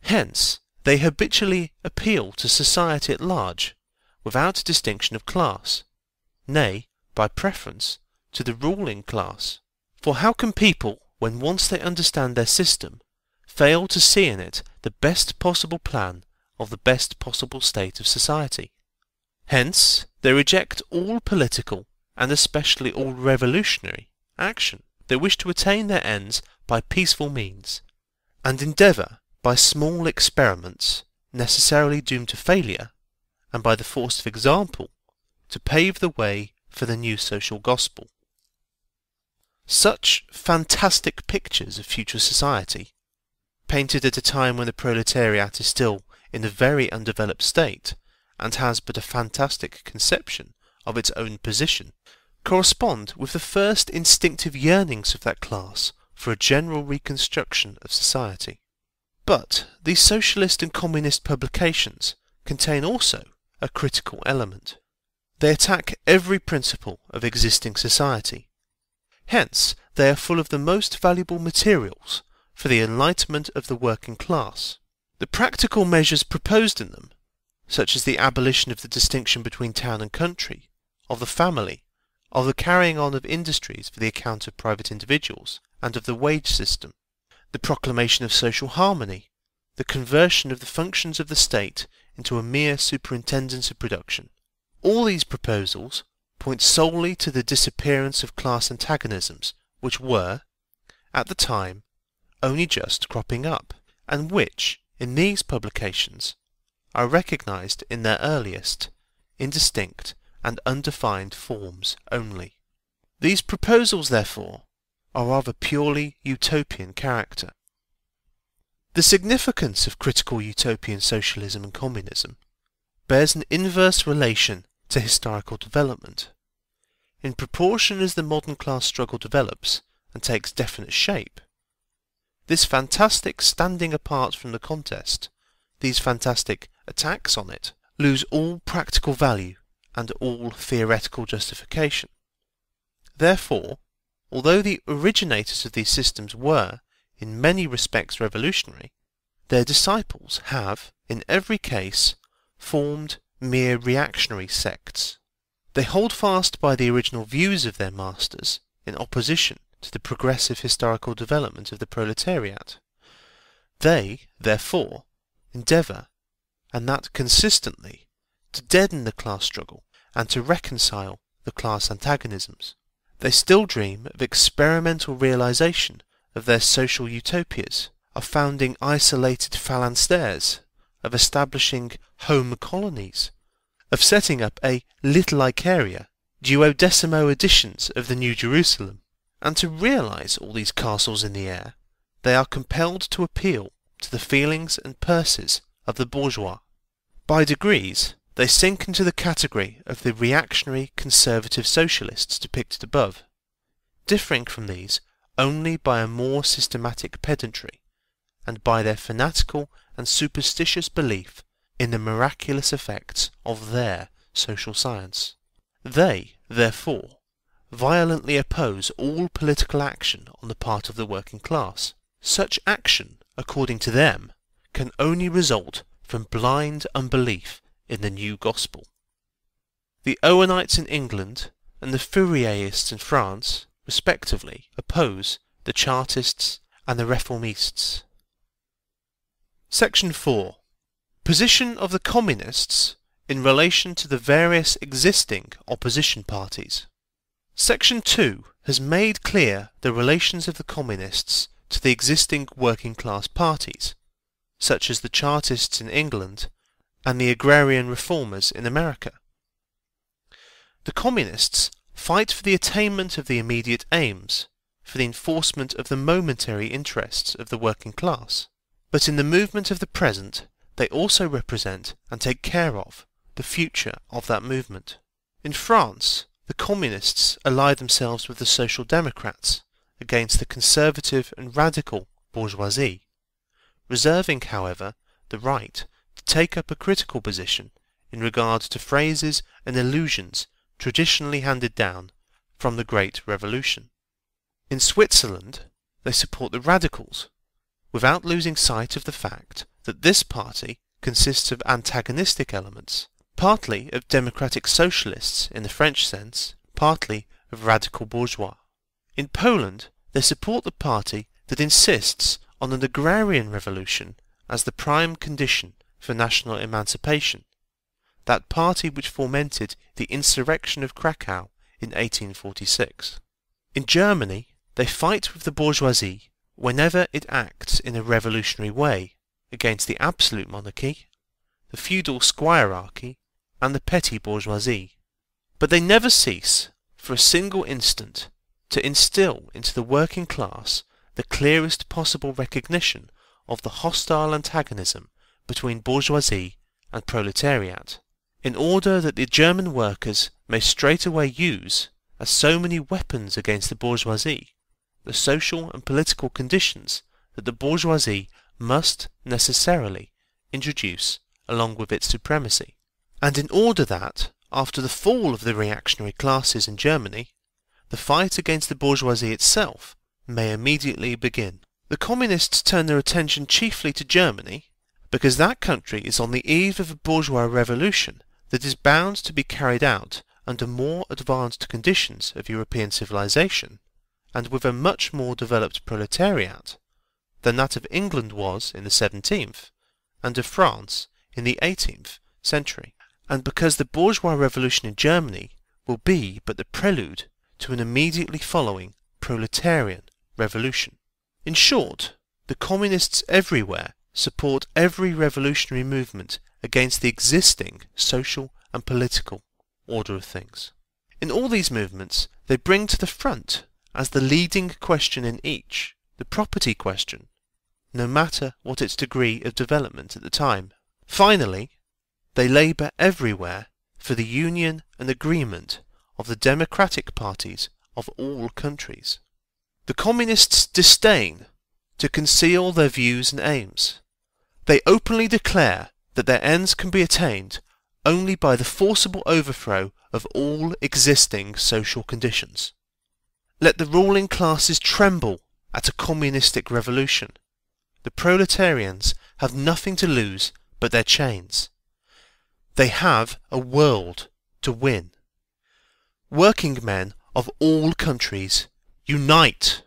Hence, they habitually appeal to society at large, without distinction of class, nay, by preference, to the ruling class. For how can people, when once they understand their system, fail to see in it the best possible plan of the best possible state of society? Hence, they reject all political, and especially all revolutionary, action. They wish to attain their ends by peaceful means, and endeavour by small experiments, necessarily doomed to failure, and by the force of example, to pave the way for the new social gospel. Such fantastic pictures of future society, painted at a time when the proletariat is still in a very undeveloped state, and has but a fantastic conception of its own position, correspond with the first instinctive yearnings of that class for a general reconstruction of society. But these socialist and communist publications contain also a critical element. They attack every principle of existing society. Hence, they are full of the most valuable materials for the enlightenment of the working class. The practical measures proposed in them, such as the abolition of the distinction between town and country, of the family, of the carrying on of industries for the account of private individuals, and of the wage system, the proclamation of social harmony, the conversion of the functions of the state into a mere superintendence of production. All these proposals point solely to the disappearance of class antagonisms which were, at the time, only just cropping up, and which, in these publications, are recognized in their earliest, indistinct, and undefined forms only. These proposals, therefore, are of a purely utopian character. The significance of critical utopian socialism and communism bears an inverse relation to historical development. In proportion as the modern class struggle develops and takes definite shape, this fantastic standing apart from the contest, these fantastic attacks on it, lose all practical value and all theoretical justification. Therefore, although the originators of these systems were, in many respects, revolutionary, their disciples have, in every case, formed mere reactionary sects. They hold fast by the original views of their masters in opposition to the progressive historical development of the proletariat. They, therefore, endeavour, and that consistently, to deaden the class struggle and to reconcile the class antagonisms. They still dream of experimental realisation of their social utopias, of founding isolated phalansteres, of establishing home colonies, of setting up a Little Icaria, duodecimo editions of the New Jerusalem. And to realise all these castles in the air, they are compelled to appeal to the feelings and purses of the bourgeois. By degrees, they sink into the category of the reactionary conservative socialists depicted above, differing from these only by a more systematic pedantry, and by their fanatical and superstitious belief in the miraculous effects of their social science. They, therefore, violently oppose all political action on the part of the working class. Such action, according to them, can only result from blind unbelief in the new gospel. The Owenites in England and the Fourierists in France, respectively, oppose the Chartists and the Reformists. Section 4. Position of the Communists in relation to the various existing opposition parties. Section 2 has made clear the relations of the Communists to the existing working class parties, such as the Chartists in England and the agrarian reformers in America. The Communists fight for the attainment of the immediate aims, for the enforcement of the momentary interests of the working class, but in the movement of the present they also represent and take care of the future of that movement. In France, the Communists ally themselves with the Social Democrats against the conservative and radical bourgeoisie, reserving, however, the right to take up a critical position in regard to phrases and allusions traditionally handed down from the Great Revolution. In Switzerland, they support the radicals, without losing sight of the fact that this party consists of antagonistic elements, partly of democratic socialists in the French sense, partly of radical bourgeois. In Poland, they support the party that insists on an agrarian revolution as the prime condition for national emancipation, that party which fomented the insurrection of Krakow in 1846. In Germany, they fight with the bourgeoisie whenever it acts in a revolutionary way against the absolute monarchy, the feudal squirearchy, and the petty bourgeoisie. But they never cease, for a single instant, to instill into the working class the clearest possible recognition of the hostile antagonism between bourgeoisie and proletariat, in order that the German workers may straightway use, as so many weapons against the bourgeoisie, the social and political conditions that the bourgeoisie must necessarily introduce along with its supremacy, and in order that, after the fall of the reactionary classes in Germany, the fight against the bourgeoisie itself may immediately begin. The Communists turn their attention chiefly to Germany, because that country is on the eve of a bourgeois revolution that is bound to be carried out under more advanced conditions of European civilization, and with a much more developed proletariat than that of England was in the 17th, and of France in the 18th century, and because the bourgeois revolution in Germany will be but the prelude to an immediately following proletarian revolution. In short, the Communists everywhere support every revolutionary movement against the existing social and political order of things. In all these movements, they bring to the front, as the leading question in each, the property question, no matter what its degree of development at the time. Finally, they labour everywhere for the union and agreement of the democratic parties of all countries. The Communists disdain to conceal their views and aims. They openly declare that their ends can be attained only by the forcible overthrow of all existing social conditions. Let the ruling classes tremble at a communistic revolution. The proletarians have nothing to lose but their chains. They have a world to win. Working men of all countries, unite!